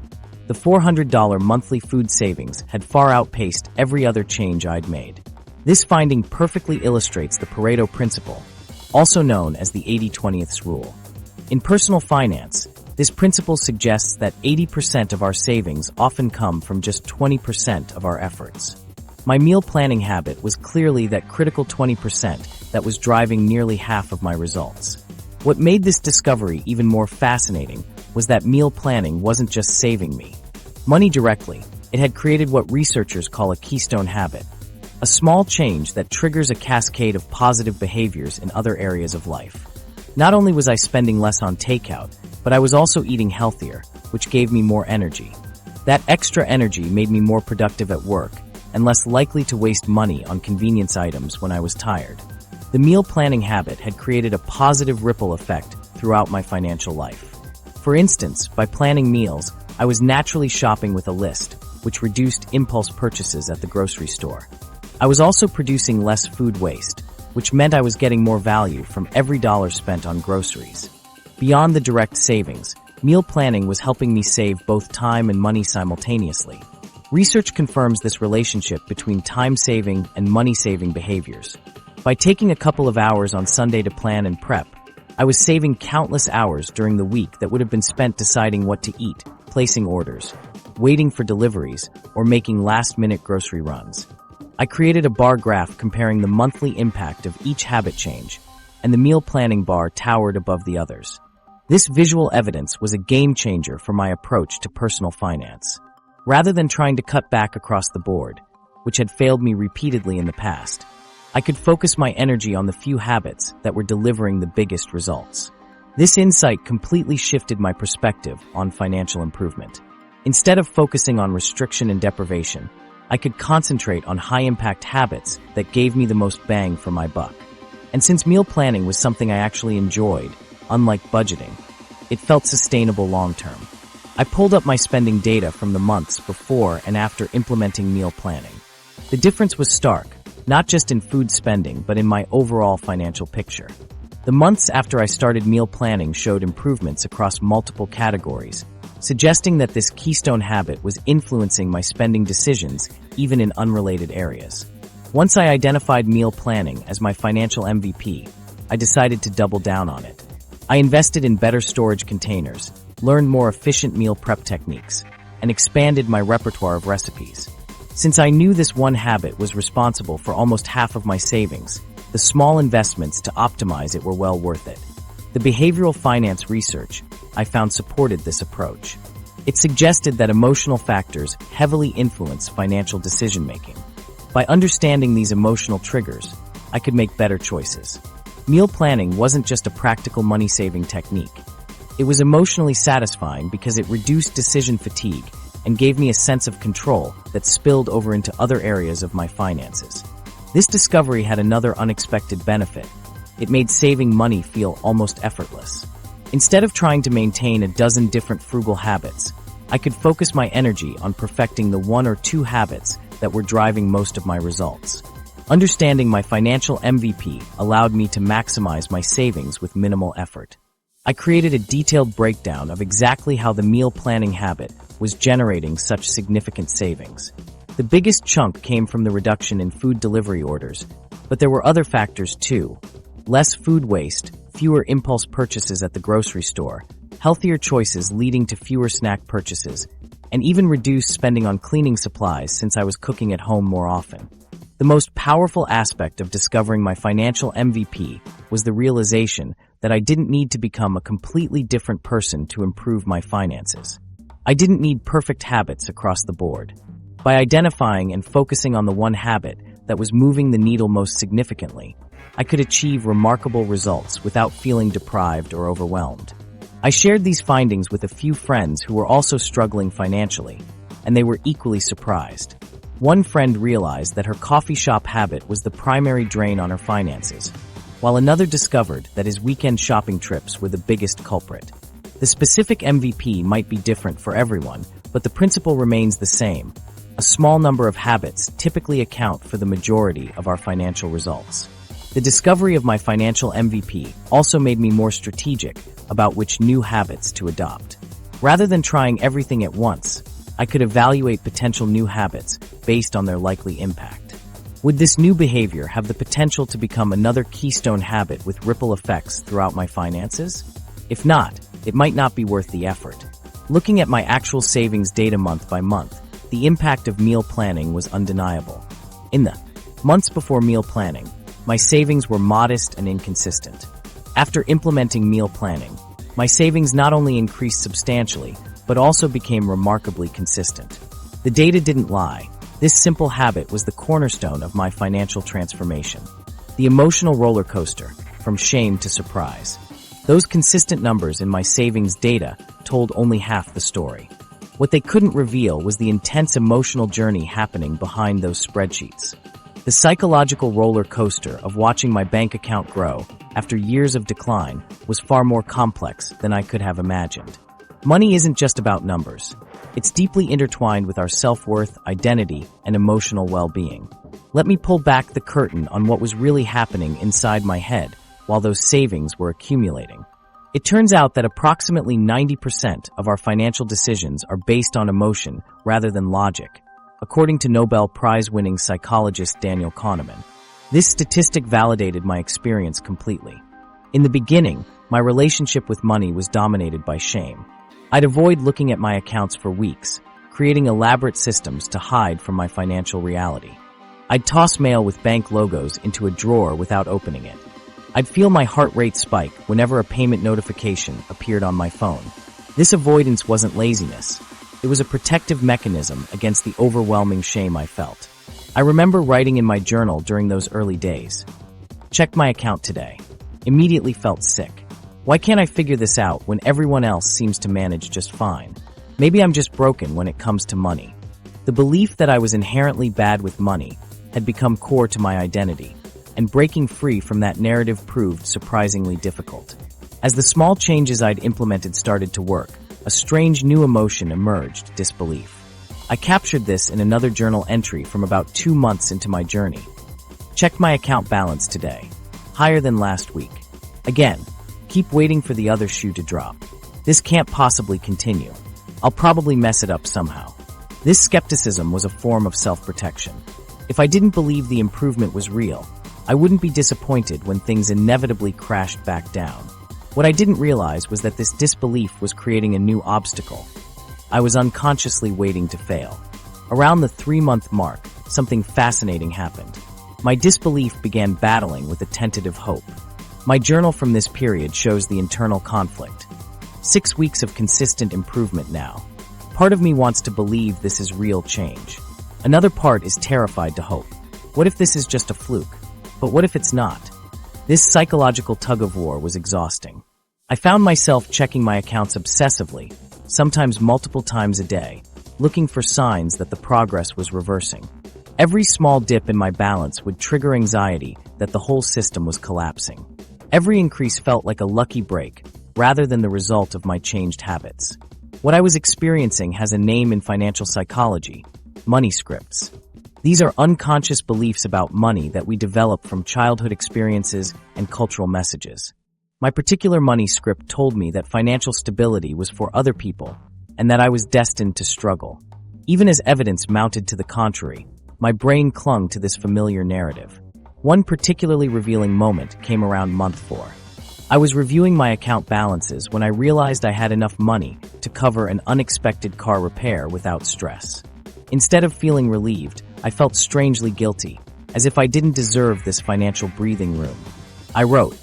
The $400 monthly food savings had far outpaced every other change I'd made. This finding perfectly illustrates the Pareto principle, also known as the 80-20th rule. In personal finance, this principle suggests that 80% of our savings often come from just 20% of our efforts. My meal planning habit was clearly that critical 20% that was driving nearly half of my results. What made this discovery even more fascinating was that meal planning wasn't just saving me money directly, it had created what researchers call a keystone habit, a small change that triggers a cascade of positive behaviors in other areas of life. Not only was I spending less on takeout, but I was also eating healthier, which gave me more energy. That extra energy made me more productive at work and less likely to waste money on convenience items when I was tired. The meal planning habit had created a positive ripple effect throughout my financial life. For instance, by planning meals, I was naturally shopping with a list, which reduced impulse purchases at the grocery store. I was also producing less food waste, which meant I was getting more value from every dollar spent on groceries. Beyond the direct savings, meal planning was helping me save both time and money simultaneously. Research confirms this relationship between time-saving and money-saving behaviors. By taking a couple of hours on Sunday to plan and prep, I was saving countless hours during the week that would have been spent deciding what to eat, placing orders, waiting for deliveries, or making last-minute grocery runs. I created a bar graph comparing the monthly impact of each habit change, and the meal planning bar towered above the others. This visual evidence was a game changer for my approach to personal finance. Rather than trying to cut back across the board, which had failed me repeatedly in the past, I could focus my energy on the few habits that were delivering the biggest results. This insight completely shifted my perspective on financial improvement. Instead of focusing on restriction and deprivation, I could concentrate on high-impact habits that gave me the most bang for my buck. And since meal planning was something I actually enjoyed, unlike budgeting, it felt sustainable long-term. I pulled up my spending data from the months before and after implementing meal planning. The difference was stark, not just in food spending, but in my overall financial picture. The months after I started meal planning showed improvements across multiple categories, suggesting that this keystone habit was influencing my spending decisions even in unrelated areas. Once I identified meal planning as my financial MVP, I decided to double down on it. I invested in better storage containers, learned more efficient meal prep techniques, and expanded my repertoire of recipes. Since I knew this one habit was responsible for almost half of my savings, the small investments to optimize it were well worth it. The behavioral finance research I found supported this approach. It suggested that emotional factors heavily influence financial decision-making. By understanding these emotional triggers, I could make better choices. Meal planning wasn't just a practical money-saving technique. It was emotionally satisfying because it reduced decision fatigue and gave me a sense of control that spilled over into other areas of my finances. This discovery had another unexpected benefit. It made saving money feel almost effortless. Instead of trying to maintain a dozen different frugal habits, I could focus my energy on perfecting the one or two habits that were driving most of my results. Understanding my financial MVP allowed me to maximize my savings with minimal effort. I created a detailed breakdown of exactly how the meal planning habit was generating such significant savings. The biggest chunk came from the reduction in food delivery orders, but there were other factors too. Less food waste, fewer impulse purchases at the grocery store, healthier choices leading to fewer snack purchases, and even reduced spending on cleaning supplies since I was cooking at home more often. The most powerful aspect of discovering my financial MVP was the realization that I didn't need to become a completely different person to improve my finances. I didn't need perfect habits across the board. By identifying and focusing on the one habit that was moving the needle most significantly, I could achieve remarkable results without feeling deprived or overwhelmed. I shared these findings with a few friends who were also struggling financially, and they were equally surprised. One friend realized that her coffee shop habit was the primary drain on her finances, while another discovered that his weekend shopping trips were the biggest culprit. The specific MVP might be different for everyone, but the principle remains the same. A small number of habits typically account for the majority of our financial results. The discovery of my financial MVP also made me more strategic about which new habits to adopt. Rather than trying everything at once, I could evaluate potential new habits based on their likely impact. Would this new behavior have the potential to become another keystone habit with ripple effects throughout my finances? If not, it might not be worth the effort. Looking at my actual savings data month by month, the impact of meal planning was undeniable. In the months before meal planning, my savings were modest and inconsistent. After implementing meal planning, my savings not only increased substantially, but also became remarkably consistent. The data didn't lie. This simple habit was the cornerstone of my financial transformation. The emotional roller coaster, from shame to surprise. Those consistent numbers in my savings data told only half the story. What they couldn't reveal was the intense emotional journey happening behind those spreadsheets. The psychological roller coaster of watching my bank account grow after years of decline was far more complex than I could have imagined. Money isn't just about numbers. It's deeply intertwined with our self-worth, identity, and emotional well-being. Let me pull back the curtain on what was really happening inside my head while those savings were accumulating. It turns out that approximately 90% of our financial decisions are based on emotion rather than logic, according to Nobel Prize-winning psychologist Daniel Kahneman. This statistic validated my experience completely. In the beginning, my relationship with money was dominated by shame. I'd avoid looking at my accounts for weeks, creating elaborate systems to hide from my financial reality. I'd toss mail with bank logos into a drawer without opening it. I'd feel my heart rate spike whenever a payment notification appeared on my phone. This avoidance wasn't laziness. It was a protective mechanism against the overwhelming shame I felt. I remember writing in my journal during those early days. Checked my account today. Immediately felt sick. Why can't I figure this out when everyone else seems to manage just fine? Maybe I'm just broken when it comes to money. The belief that I was inherently bad with money had become core to my identity, and breaking free from that narrative proved surprisingly difficult. As the small changes I'd implemented started to work, a strange new emotion emerged: disbelief. I captured this in another journal entry from about 2 months into my journey. Checked my account balance today. Higher than last week. Again, keep waiting for the other shoe to drop. This can't possibly continue. I'll probably mess it up somehow. This skepticism was a form of self-protection. If I didn't believe the improvement was real, I wouldn't be disappointed when things inevitably crashed back down. What I didn't realize was that this disbelief was creating a new obstacle. I was unconsciously waiting to fail. Around the 3-month mark, something fascinating happened. My disbelief began battling with a tentative hope. My journal from this period shows the internal conflict. 6 weeks of consistent improvement now. Part of me wants to believe this is real change. Another part is terrified to hope. What if this is just a fluke? But what if it's not? This psychological tug-of-war was exhausting. I found myself checking my accounts obsessively, sometimes multiple times a day, looking for signs that the progress was reversing. Every small dip in my balance would trigger anxiety that the whole system was collapsing. Every increase felt like a lucky break, rather than the result of my changed habits. What I was experiencing has a name in financial psychology: money scripts. These are unconscious beliefs about money that we develop from childhood experiences and cultural messages. My particular money script told me that financial stability was for other people and that I was destined to struggle. Even as evidence mounted to the contrary, my brain clung to this familiar narrative. One particularly revealing moment came around month 4. I was reviewing my account balances when I realized I had enough money to cover an unexpected car repair without stress. Instead of feeling relieved, I felt strangely guilty, as if I didn't deserve this financial breathing room. I wrote,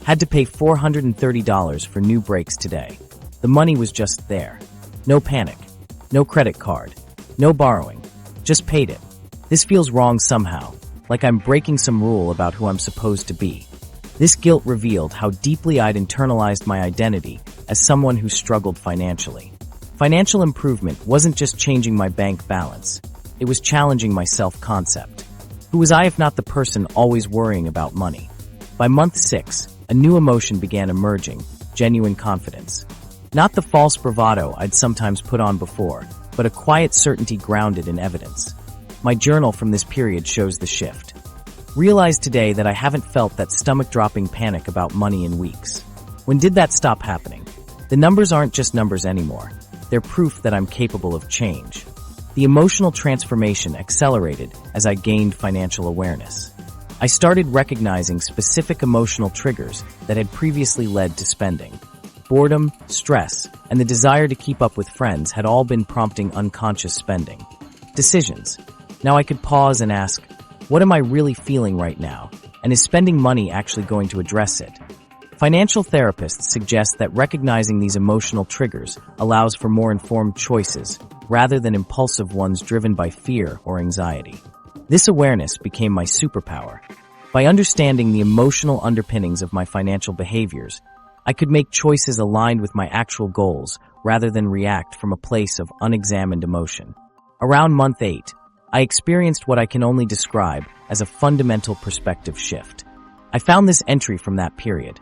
"Had to pay $430 for new brakes today. The money was just there. No panic. No credit card. No borrowing. Just paid it. This feels wrong somehow, like I'm breaking some rule about who I'm supposed to be." This guilt revealed how deeply I'd internalized my identity as someone who struggled financially. Financial improvement wasn't just changing my bank balance. It was challenging my self-concept. Who was I if not the person always worrying about money? By month 6, a new emotion began emerging, genuine confidence. Not the false bravado I'd sometimes put on before, but a quiet certainty grounded in evidence. My journal from this period shows the shift. Realize today that I haven't felt that stomach-dropping panic about money in weeks. When did that stop happening? The numbers aren't just numbers anymore. They're proof that I'm capable of change. The emotional transformation accelerated as I gained financial awareness. I started recognizing specific emotional triggers that had previously led to spending. Boredom, stress, and the desire to keep up with friends had all been prompting unconscious spending. Decisions. Now I could pause and ask, what am I really feeling right now? And is spending money actually going to address it? Financial therapists suggest that recognizing these emotional triggers allows for more informed choices, rather than impulsive ones driven by fear or anxiety. This awareness became my superpower. By understanding the emotional underpinnings of my financial behaviors, I could make choices aligned with my actual goals rather than react from a place of unexamined emotion. Around month 8, I experienced what I can only describe as a fundamental perspective shift. I found this entry from that period.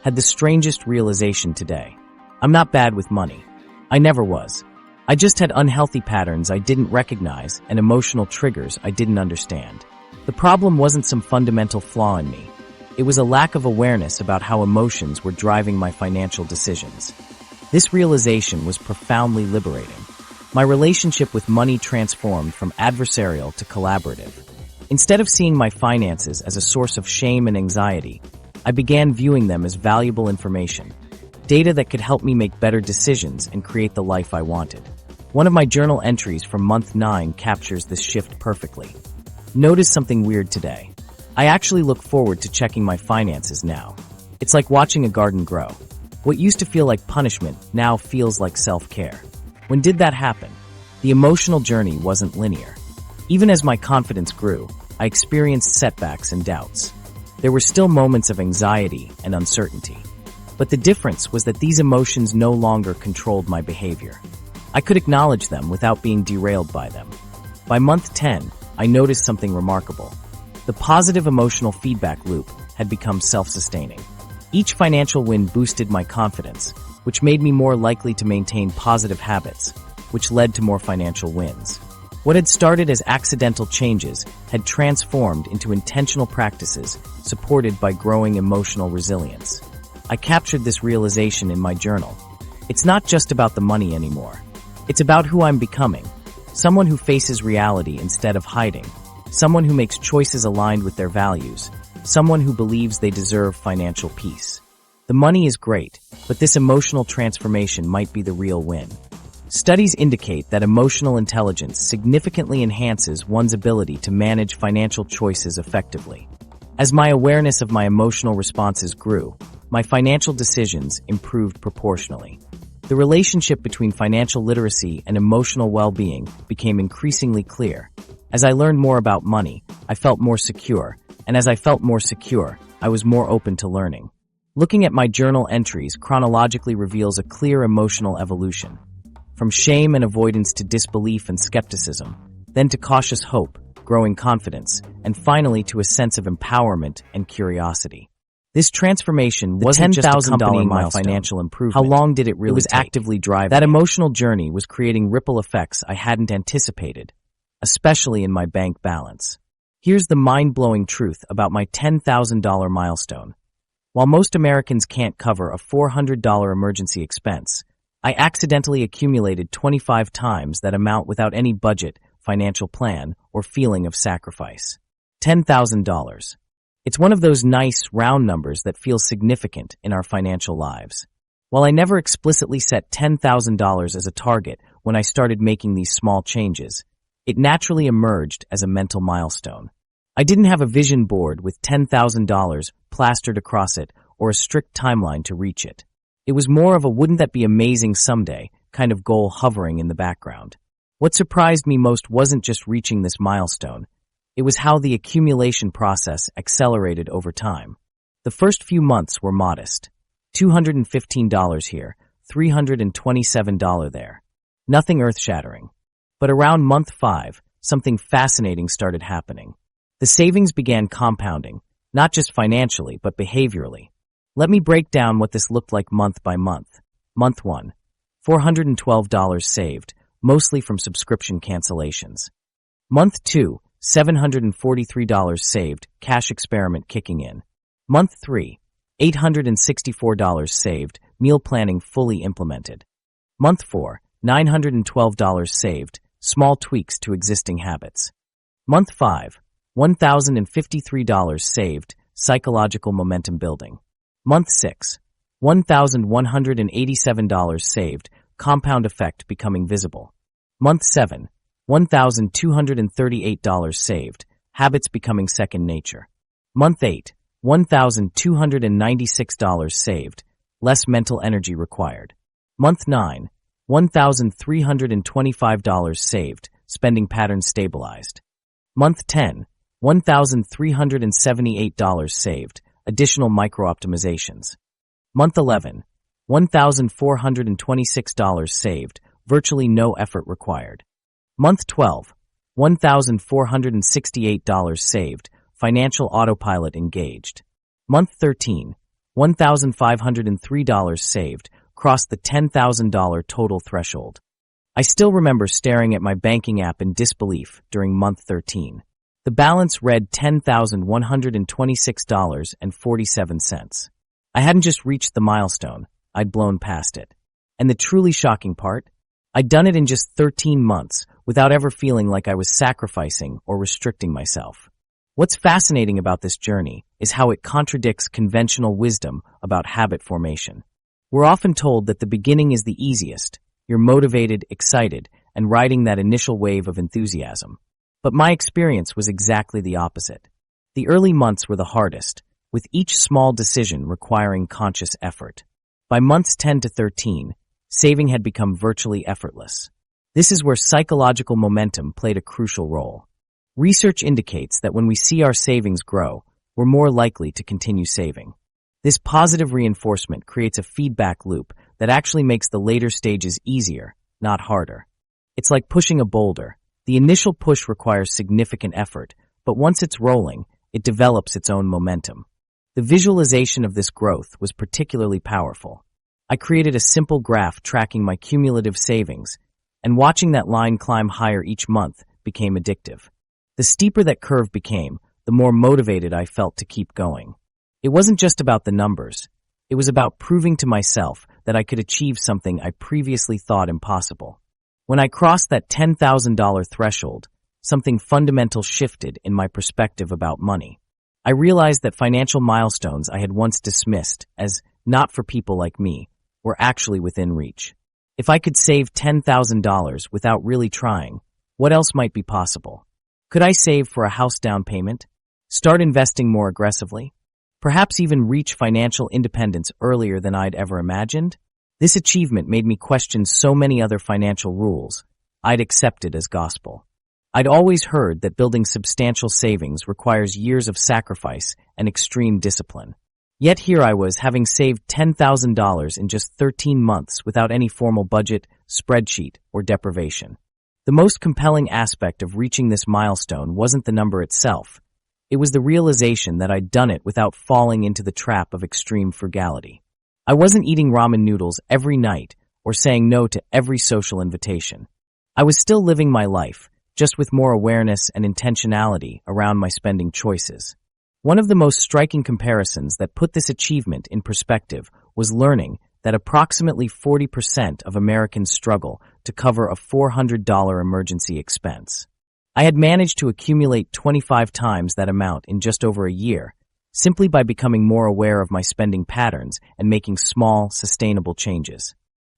Had the strangest realization today. I'm not bad with money. I never was. I just had unhealthy patterns I didn't recognize and emotional triggers I didn't understand. The problem wasn't some fundamental flaw in me. It was a lack of awareness about how emotions were driving my financial decisions. This realization was profoundly liberating. My relationship with money transformed from adversarial to collaborative. Instead of seeing my finances as a source of shame and anxiety, I began viewing them as valuable information, data that could help me make better decisions and create the life I wanted. One of my journal entries from month 9 captures this shift perfectly. Notice something weird today. I actually look forward to checking my finances now. It's like watching a garden grow. What used to feel like punishment now feels like self-care. When did that happen? The emotional journey wasn't linear. Even as my confidence grew, I experienced setbacks and doubts. There were still moments of anxiety and uncertainty. But the difference was that these emotions no longer controlled my behavior. I could acknowledge them without being derailed by them. By month 10, I noticed something remarkable. The positive emotional feedback loop had become self-sustaining. Each financial win boosted my confidence, which made me more likely to maintain positive habits, which led to more financial wins. What had started as accidental changes had transformed into intentional practices supported by growing emotional resilience. I captured this realization in my journal. It's not just about the money anymore. It's about who I'm becoming. Someone who faces reality instead of hiding. Someone who makes choices aligned with their values. Someone who believes they deserve financial peace. The money is great, but this emotional transformation might be the real win. Studies indicate that emotional intelligence significantly enhances one's ability to manage financial choices effectively. As my awareness of my emotional responses grew, my financial decisions improved proportionally. The relationship between financial literacy and emotional well-being became increasingly clear. As I learned more about money, I felt more secure, and as I felt more secure, I was more open to learning. Looking at my journal entries chronologically reveals a clear emotional evolution. From shame and avoidance to disbelief and skepticism, then to cautious hope, growing confidence, and finally to a sense of empowerment and curiosity. This transformation wasn't just accompanying my financial improvement. How long did it really take? It was actively driving. That emotional journey was creating ripple effects I hadn't anticipated, especially in my bank balance. Here's the mind-blowing truth about my $10,000 milestone. While most Americans can't cover a $400 emergency expense, I accidentally accumulated 25 times that amount without any budget, financial plan, or feeling of sacrifice. $10,000. It's one of those nice, round numbers that feels significant in our financial lives. While I never explicitly set $10,000 as a target when I started making these small changes, it naturally emerged as a mental milestone. I didn't have a vision board with $10,000 plastered across it or a strict timeline to reach it. It was more of a wouldn't that be amazing someday kind of goal hovering in the background. What surprised me most wasn't just reaching this milestone. It was how the accumulation process accelerated over time. The first few months were modest. $215 here, $327 there. Nothing earth-shattering. But around month 5, something fascinating started happening. The savings began compounding, not just financially, but behaviorally. Let me break down what this looked like month by month. Month 1, $412 saved, mostly from subscription cancellations. Month 2, $743 saved, cash experiment kicking in. Month 3, $864 saved, meal planning fully implemented. Month 4, $912 saved, small tweaks to existing habits. Month 5, $1,053 saved, psychological momentum building. Month 6, $1,187 saved, compound effect becoming visible. Month 7, $1,238 saved, habits becoming second nature. Month 8, $1,296 saved, less mental energy required. Month 9, $1,325 saved, spending patterns stabilized. Month 10, $1,378 saved, additional micro-optimizations. Month 11, $1,426 saved, virtually no effort required. Month 12, $1,468 saved, financial autopilot engaged. Month 13, $1,503 saved, crossed the $10,000 total threshold. I still remember staring at my banking app in disbelief during month 13. The balance read $10,126.47. I hadn't just reached the milestone, I'd blown past it. And the truly shocking part? I'd done it in just 13 months without ever feeling like I was sacrificing or restricting myself. What's fascinating about this journey is how it contradicts conventional wisdom about habit formation. We're often told that the beginning is the easiest. You're motivated, excited, and riding that initial wave of enthusiasm. But my experience was exactly the opposite. The early months were the hardest, with each small decision requiring conscious effort. By months 10 to 13, saving had become virtually effortless. This is where psychological momentum played a crucial role. Research indicates that when we see our savings grow, we're more likely to continue saving. This positive reinforcement creates a feedback loop that actually makes the later stages easier, not harder. It's like pushing a boulder. The initial push requires significant effort, but once it's rolling, it develops its own momentum. The visualization of this growth was particularly powerful. I created a simple graph tracking my cumulative savings, and watching that line climb higher each month became addictive. The steeper that curve became, the more motivated I felt to keep going. It wasn't just about the numbers. It was about proving to myself that I could achieve something I previously thought impossible. When I crossed that $10,000 threshold, something fundamental shifted in my perspective about money. I realized that financial milestones I had once dismissed as not for people like me were actually within reach. If I could save $10,000 without really trying, what else might be possible? Could I save for a house down payment? Start investing more aggressively? Perhaps even reach financial independence earlier than I'd ever imagined? This achievement made me question so many other financial rules I'd accepted as gospel. I'd always heard that building substantial savings requires years of sacrifice and extreme discipline. Yet here I was, having saved $10,000 in just 13 months without any formal budget, spreadsheet, or deprivation. The most compelling aspect of reaching this milestone wasn't the number itself. It was the realization that I'd done it without falling into the trap of extreme frugality. I wasn't eating ramen noodles every night or saying no to every social invitation. I was still living my life, just with more awareness and intentionality around my spending choices. One of the most striking comparisons that put this achievement in perspective was learning that approximately 40% of Americans struggle to cover a $400 emergency expense. I had managed to accumulate 25 times that amount in just over a year, simply by becoming more aware of my spending patterns and making small, sustainable changes.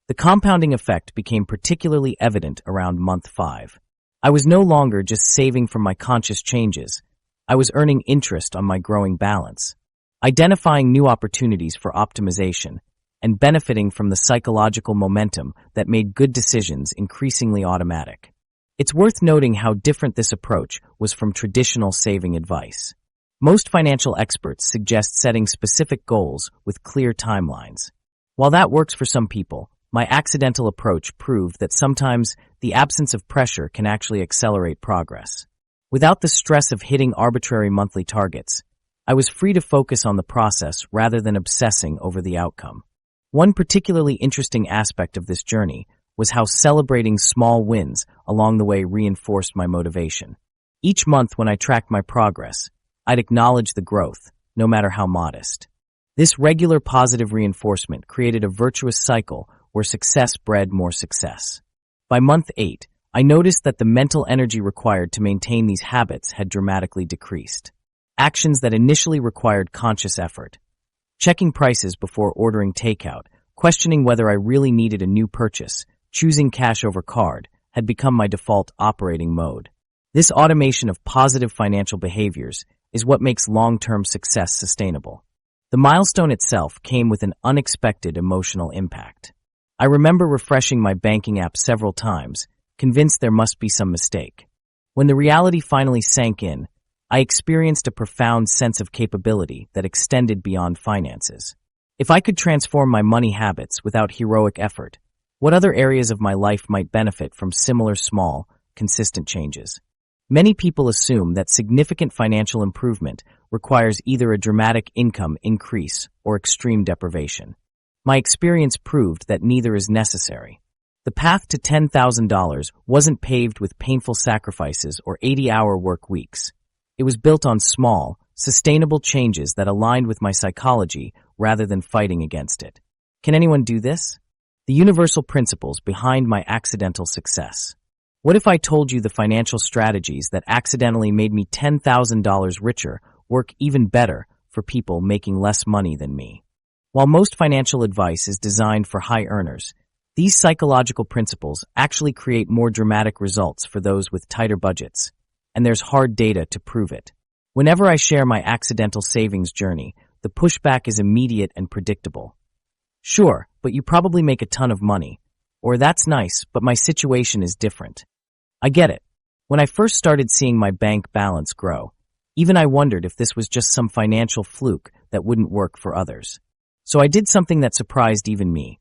The compounding effect became particularly evident around month 5. I was no longer just saving from my conscious changes. I was earning interest on my growing balance, identifying new opportunities for optimization, and benefiting from the psychological momentum that made good decisions increasingly automatic. It's worth noting how different this approach was from traditional saving advice. Most financial experts suggest setting specific goals with clear timelines. While that works for some people, my accidental approach proved that sometimes the absence of pressure can actually accelerate progress. Without the stress of hitting arbitrary monthly targets, I was free to focus on the process rather than obsessing over the outcome. One particularly interesting aspect of this journey was how celebrating small wins along the way reinforced my motivation. Each month when I tracked my progress, I'd acknowledge the growth, no matter how modest. This regular positive reinforcement created a virtuous cycle where success bred more success. By month 8, I noticed that the mental energy required to maintain these habits had dramatically decreased. Actions that initially required conscious effort, checking prices before ordering takeout, questioning whether I really needed a new purchase, choosing cash over card, had become my default operating mode. This automation of positive financial behaviors is what makes long-term success sustainable. The milestone itself came with an unexpected emotional impact. I remember refreshing my banking app several times, convinced there must be some mistake. When the reality finally sank in, I experienced a profound sense of capability that extended beyond finances. If I could transform my money habits without heroic effort, what other areas of my life might benefit from similar small, consistent changes? Many people assume that significant financial improvement requires either a dramatic income increase or extreme deprivation. My experience proved that neither is necessary. The path to $10,000 wasn't paved with painful sacrifices or 80-hour work weeks. It was built on small, sustainable changes that aligned with my psychology rather than fighting against it. Can anyone do this? The universal principles behind my accidental success. What if I told you the financial strategies that accidentally made me $10,000 richer work even better for people making less money than me? While most financial advice is designed for high earners, these psychological principles actually create more dramatic results for those with tighter budgets, and there's hard data to prove it. Whenever I share my accidental savings journey, the pushback is immediate and predictable. Sure, but you probably make a ton of money. Or that's nice, but my situation is different. I get it. When I first started seeing my bank balance grow, even I wondered if this was just some financial fluke that wouldn't work for others. So I did something that surprised even me.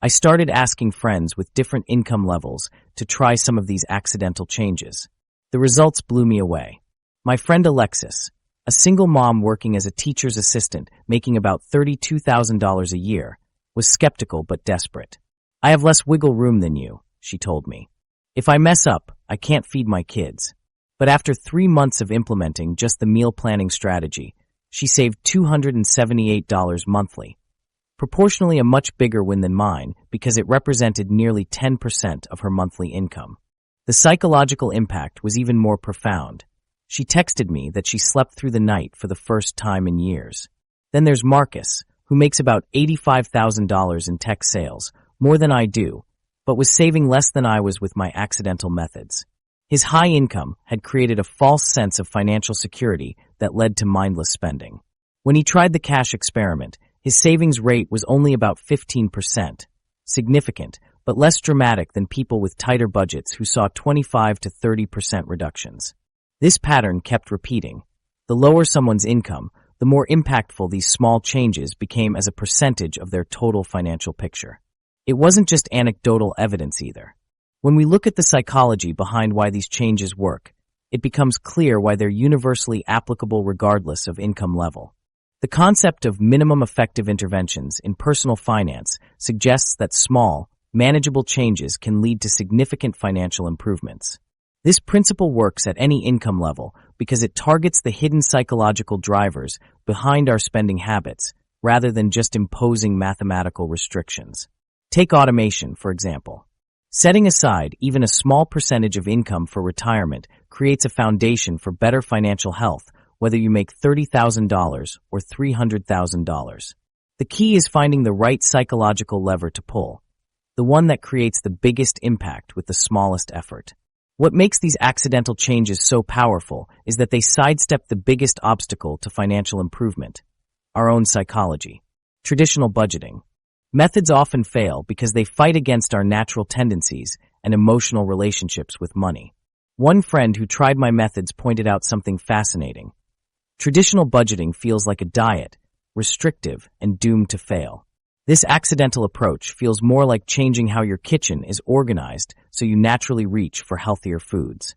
I started asking friends with different income levels to try some of these accidental changes. The results blew me away. My friend Alexis, a single mom working as a teacher's assistant making about $32,000 a year, was skeptical but desperate. I have less wiggle room than you, she told me. If I mess up, I can't feed my kids. But after 3 months of implementing just the meal planning strategy, she saved $278 monthly, proportionally a much bigger win than mine because it represented nearly 10% of her monthly income. The psychological impact was even more profound. She texted me that she slept through the night for the first time in years. Then there's Marcus, who makes about $85,000 in tech sales, more than I do, but was saving less than I was with my accidental methods. His high income had created a false sense of financial security that led to mindless spending. When he tried the cash experiment, his savings rate was only about 15%, significant, but less dramatic than people with tighter budgets who saw 25 to 30% reductions. This pattern kept repeating. The lower someone's income, the more impactful these small changes became as a percentage of their total financial picture. It wasn't just anecdotal evidence either. When we look at the psychology behind why these changes work, it becomes clear why they're universally applicable regardless of income level. The concept of minimum effective interventions in personal finance suggests that small, manageable changes can lead to significant financial improvements. This principle works at any income level because it targets the hidden psychological drivers behind our spending habits rather than just imposing mathematical restrictions. Take automation, for example. Setting aside even a small percentage of income for retirement creates a foundation for better financial health, whether you make $30,000 or $300,000. The key is finding the right psychological lever to pull, the one that creates the biggest impact with the smallest effort. What makes these accidental changes so powerful is that they sidestep the biggest obstacle to financial improvement: our own psychology. Traditional budgeting. Methods often fail because they fight against our natural tendencies and emotional relationships with money. One friend who tried my methods pointed out something fascinating. Traditional budgeting feels like a diet, restrictive and doomed to fail. This accidental approach feels more like changing how your kitchen is organized so you naturally reach for healthier foods.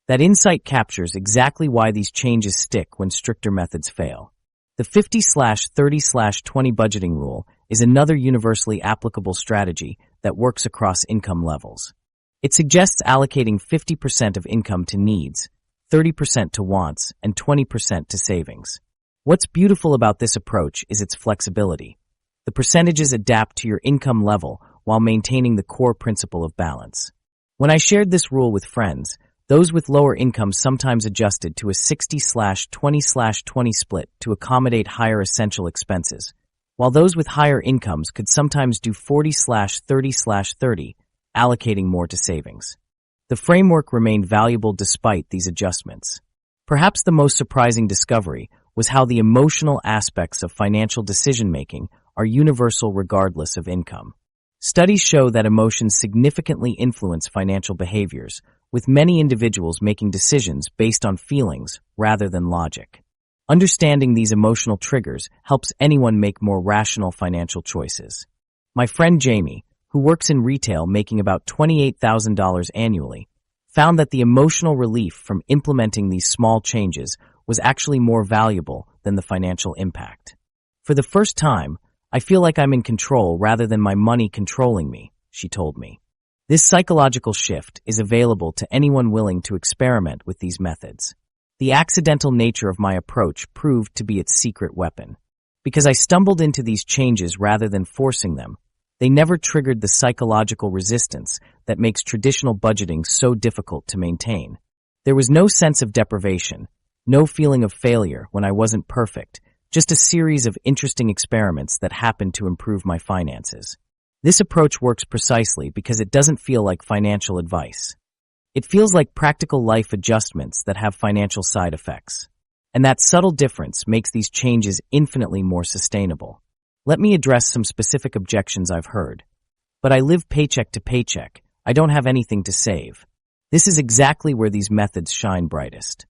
That insight captures exactly why these changes stick when stricter methods fail. The 50/30/20 budgeting rule is another universally applicable strategy that works across income levels. It suggests allocating 50% of income to needs, 30% to wants, and 20% to savings. What's beautiful about this approach is its flexibility. The percentages adapt to your income level while maintaining the core principle of balance. When I shared this rule with friends, those with lower incomes sometimes adjusted to a 60/20/20 split to accommodate higher essential expenses, while those with higher incomes could sometimes do 40/30/30, allocating more to savings. The framework remained valuable despite these adjustments. Perhaps the most surprising discovery was how the emotional aspects of financial decision-making are universal regardless of income. Studies show that emotions significantly influence financial behaviors, with many individuals making decisions based on feelings rather than logic. Understanding these emotional triggers helps anyone make more rational financial choices. My friend Jamie, who works in retail making about $28,000 annually, found that the emotional relief from implementing these small changes was actually more valuable than the financial impact. For the first time, I feel like I'm in control rather than my money controlling me, she told me. This psychological shift is available to anyone willing to experiment with these methods. The accidental nature of my approach proved to be its secret weapon. Because I stumbled into these changes rather than forcing them, they never triggered the psychological resistance that makes traditional budgeting so difficult to maintain. There was no sense of deprivation, no feeling of failure when I wasn't perfect, just a series of interesting experiments that happened to improve my finances. This approach works precisely because it doesn't feel like financial advice. It feels like practical life adjustments that have financial side effects. And that subtle difference makes these changes infinitely more sustainable. Let me address some specific objections I've heard. But I live paycheck to paycheck. I don't have anything to save. This is exactly where these methods shine brightest.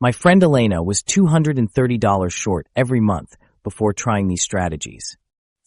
My friend Elena was $230 short every month before trying these strategies.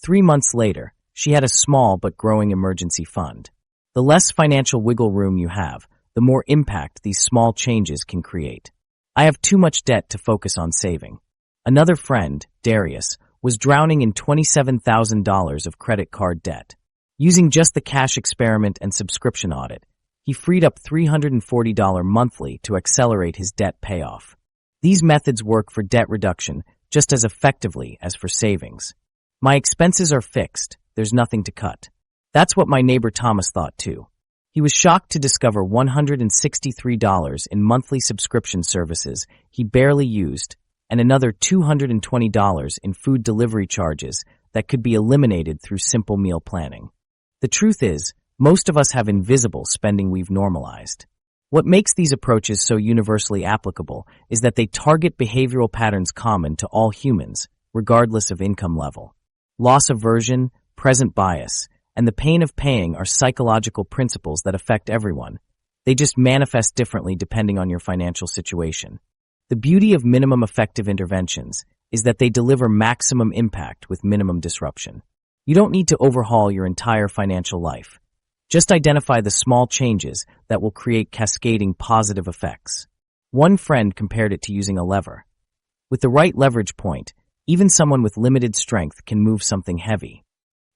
3 months later, she had a small but growing emergency fund. The less financial wiggle room you have, the more impact these small changes can create. I have too much debt to focus on saving. Another friend, Darius, was drowning in $27,000 of credit card debt. Using just the cash experiment and subscription audit, he freed up $340 monthly to accelerate his debt payoff. These methods work for debt reduction just as effectively as for savings. My expenses are fixed, there's nothing to cut. That's what my neighbor Thomas thought too. He was shocked to discover $163 in monthly subscription services he barely used and another $220 in food delivery charges that could be eliminated through simple meal planning. The truth is, most of us have invisible spending we've normalized. What makes these approaches so universally applicable is that they target behavioral patterns common to all humans, regardless of income level. Loss aversion, present bias, and the pain of paying are psychological principles that affect everyone. They just manifest differently depending on your financial situation. The beauty of minimum effective interventions is that they deliver maximum impact with minimum disruption. You don't need to overhaul your entire financial life. Just identify the small changes that will create cascading positive effects. One friend compared it to using a lever. With the right leverage point, even someone with limited strength can move something heavy.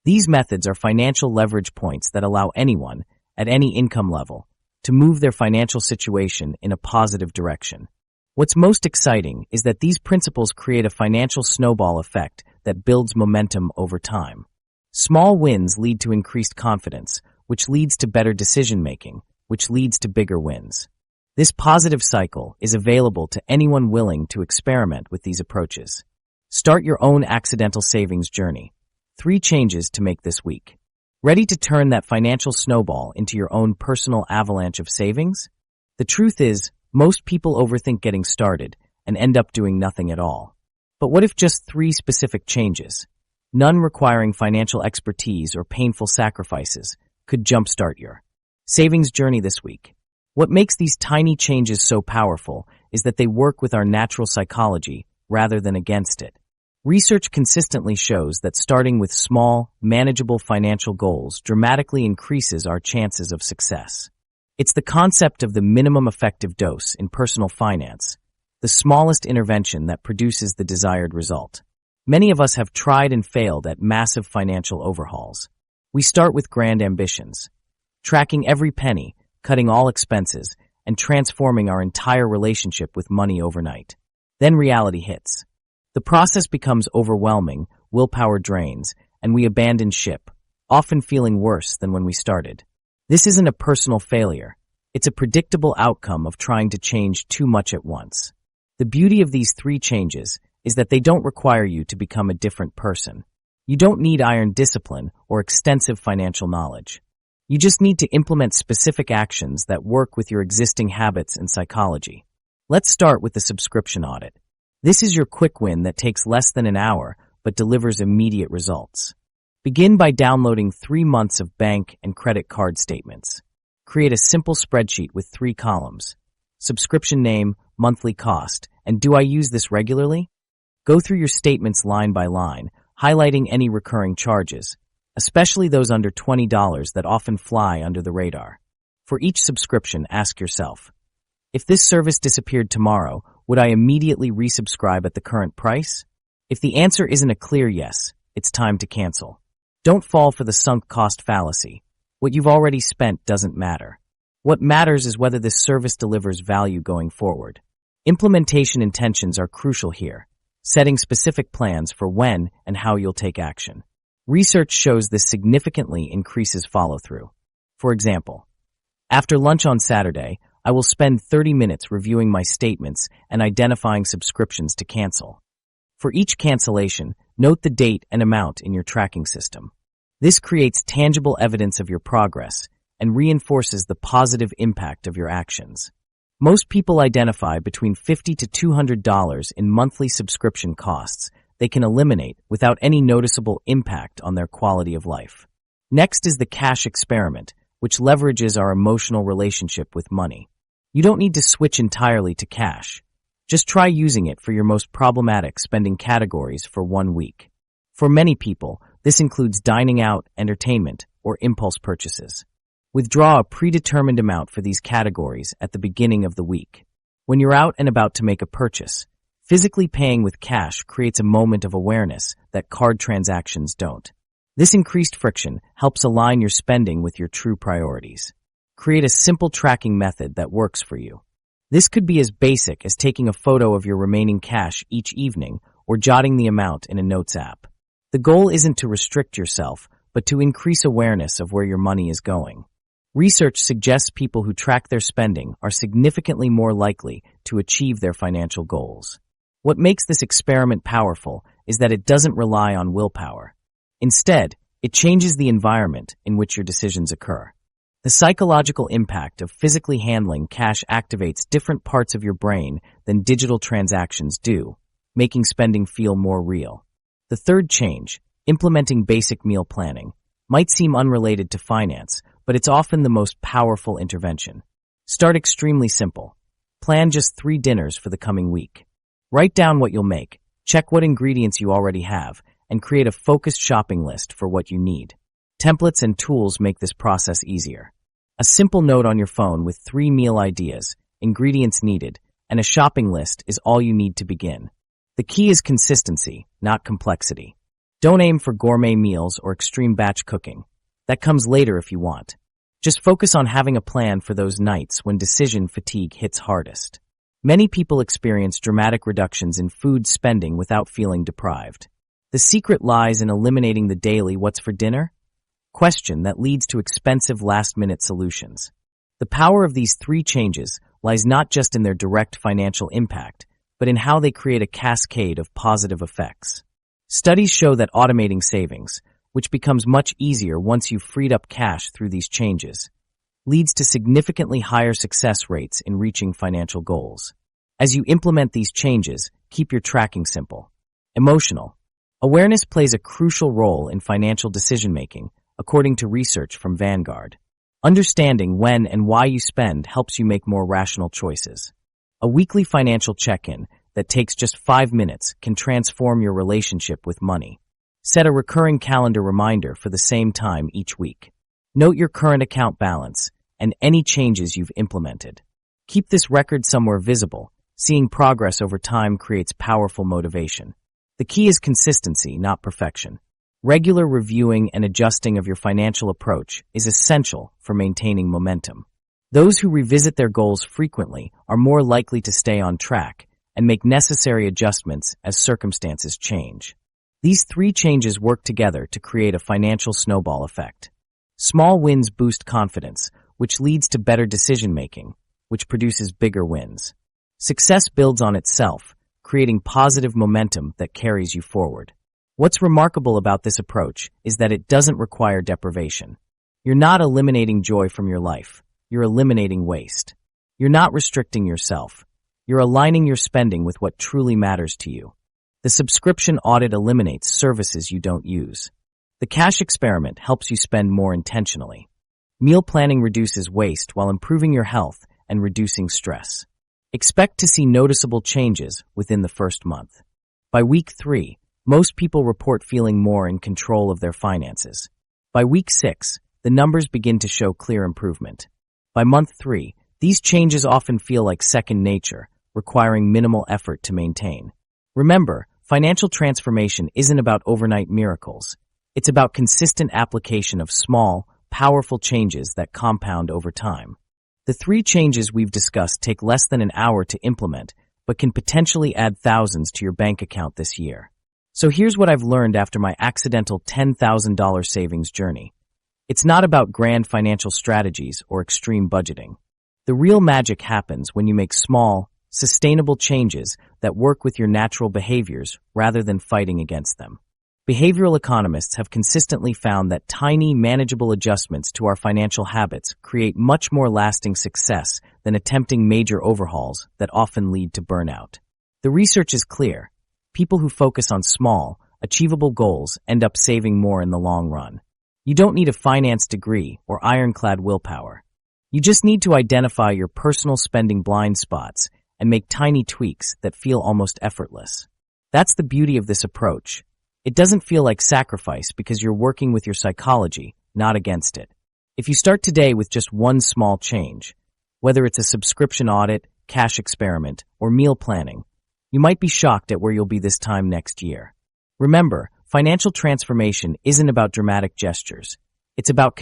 These methods are financial leverage points that allow anyone, at any income level, to move their financial situation in a positive direction. What's most exciting is that these principles create a financial snowball effect that builds momentum over time. Small wins lead to increased confidence, which leads to better decision-making, which leads to bigger wins. This positive cycle is available to anyone willing to experiment with these approaches. Start your own accidental savings journey. 3 changes to make this week. Ready to turn that financial snowball into your own personal avalanche of savings? The truth is, most people overthink getting started and end up doing nothing at all. But what if just 3 specific changes, none requiring financial expertise or painful sacrifices, could jumpstart your savings journey this week? What makes these tiny changes so powerful is that they work with our natural psychology rather than against it. Research consistently shows that starting with small, manageable financial goals dramatically increases our chances of success. It's the concept of the minimum effective dose in personal finance, the smallest intervention that produces the desired result. Many of us have tried and failed at massive financial overhauls. We start with grand ambitions, tracking every penny, cutting all expenses, and transforming our entire relationship with money overnight. Then reality hits. The process becomes overwhelming, willpower drains, and we abandon ship, often feeling worse than when we started. This isn't a personal failure. It's a predictable outcome of trying to change too much at once. The beauty of these 3 changes is that they don't require you to become a different person. You don't need iron discipline or extensive financial knowledge. You just need to implement specific actions that work with your existing habits and psychology. Let's start with the subscription audit. This is your quick win that takes less than an hour but delivers immediate results. Begin by downloading 3 months of bank and credit card statements. Create a simple spreadsheet with 3 columns: subscription name, monthly cost, and do I use this regularly? Go through your statements line by line, highlighting any recurring charges, especially those under $20 that often fly under the radar. For each subscription, ask yourself, if this service disappeared tomorrow, would I immediately resubscribe at the current price? If the answer isn't a clear yes, it's time to cancel. Don't fall for the sunk cost fallacy. What you've already spent doesn't matter. What matters is whether this service delivers value going forward. Implementation intentions are crucial here, setting specific plans for when and how you'll take action. Research shows this significantly increases follow-through. For example, after lunch on Saturday, I will spend 30 minutes reviewing my statements and identifying subscriptions to cancel. For each cancellation, note the date and amount in your tracking system. This creates tangible evidence of your progress and reinforces the positive impact of your actions. Most people identify between $50 to $200 in monthly subscription costs they can eliminate without any noticeable impact on their quality of life. Next is the cash experiment, which leverages our emotional relationship with money. You don't need to switch entirely to cash. Just try using it for your most problematic spending categories for 1 week. For many people, this includes dining out, entertainment, or impulse purchases. Withdraw a predetermined amount for these categories at the beginning of the week. When you're out and about to make a purchase, physically paying with cash creates a moment of awareness that card transactions don't. This increased friction helps align your spending with your true priorities. Create a simple tracking method that works for you. This could be as basic as taking a photo of your remaining cash each evening or jotting the amount in a notes app. The goal isn't to restrict yourself, but to increase awareness of where your money is going. Research suggests people who track their spending are significantly more likely to achieve their financial goals. What makes this experiment powerful is that it doesn't rely on willpower. Instead, it changes the environment in which your decisions occur. The psychological impact of physically handling cash activates different parts of your brain than digital transactions do, making spending feel more real. The third change, implementing basic meal planning, might seem unrelated to finance, but it's often the most powerful intervention. Start extremely simple. Plan just 3 dinners for the coming week. Write down what you'll make, check what ingredients you already have, and create a focused shopping list for what you need. Templates and tools make this process easier. A simple note on your phone with 3 meal ideas, ingredients needed, and a shopping list is all you need to begin. The key is consistency, not complexity. Don't aim for gourmet meals or extreme batch cooking. That comes later if you want. Just focus on having a plan for those nights when decision fatigue hits hardest. Many people experience dramatic reductions in food spending without feeling deprived. The secret lies in eliminating the daily "what's for dinner?" question that leads to expensive last-minute solutions. The power of these 3 changes lies not just in their direct financial impact, but in how they create a cascade of positive effects. Studies show that automating savings, which becomes much easier once you've freed up cash through these changes, leads to significantly higher success rates in reaching financial goals. As you implement these changes, keep your tracking simple. Emotional awareness plays a crucial role in financial decision-making, according to research from Vanguard. Understanding when and why you spend helps you make more rational choices. A weekly financial check-in that takes just 5 minutes can transform your relationship with money. Set a recurring calendar reminder for the same time each week. Note your current account balance and any changes you've implemented. Keep this record somewhere visible. Seeing progress over time creates powerful motivation. The key is consistency, not perfection. Regular reviewing and adjusting of your financial approach is essential for maintaining momentum. Those who revisit their goals frequently are more likely to stay on track and make necessary adjustments as circumstances change. These 3 changes work together to create a financial snowball effect. Small wins boost confidence, which leads to better decision-making, which produces bigger wins. Success builds on itself, creating positive momentum that carries you forward. What's remarkable about this approach is that it doesn't require deprivation. You're not eliminating joy from your life. You're eliminating waste. You're not restricting yourself. You're aligning your spending with what truly matters to you. The subscription audit eliminates services you don't use. The cash experiment helps you spend more intentionally. Meal planning reduces waste while improving your health and reducing stress. Expect to see noticeable changes within the first month. By week 3, most people report feeling more in control of their finances. By week 6, the numbers begin to show clear improvement. By month 3, these changes often feel like second nature, requiring minimal effort to maintain. Remember, financial transformation isn't about overnight miracles. It's about consistent application of small, powerful changes that compound over time. The 3 changes we've discussed take less than an hour to implement, but can potentially add thousands to your bank account this year. So here's what I've learned after my accidental $10,000 savings journey. It's not about grand financial strategies or extreme budgeting. The real magic happens when you make small, sustainable changes that work with your natural behaviors rather than fighting against them. Behavioral economists have consistently found that tiny, manageable adjustments to our financial habits create much more lasting success than attempting major overhauls that often lead to burnout. The research is clear. People who focus on small, achievable goals end up saving more in the long run. You don't need a finance degree or ironclad willpower. You just need to identify your personal spending blind spots and make tiny tweaks that feel almost effortless. That's the beauty of this approach. It doesn't feel like sacrifice because you're working with your psychology, not against it. If you start today with just one small change, whether it's a subscription audit, cash experiment, or meal planning, you might be shocked at where you'll be this time next year. Remember, financial transformation isn't about dramatic gestures. It's about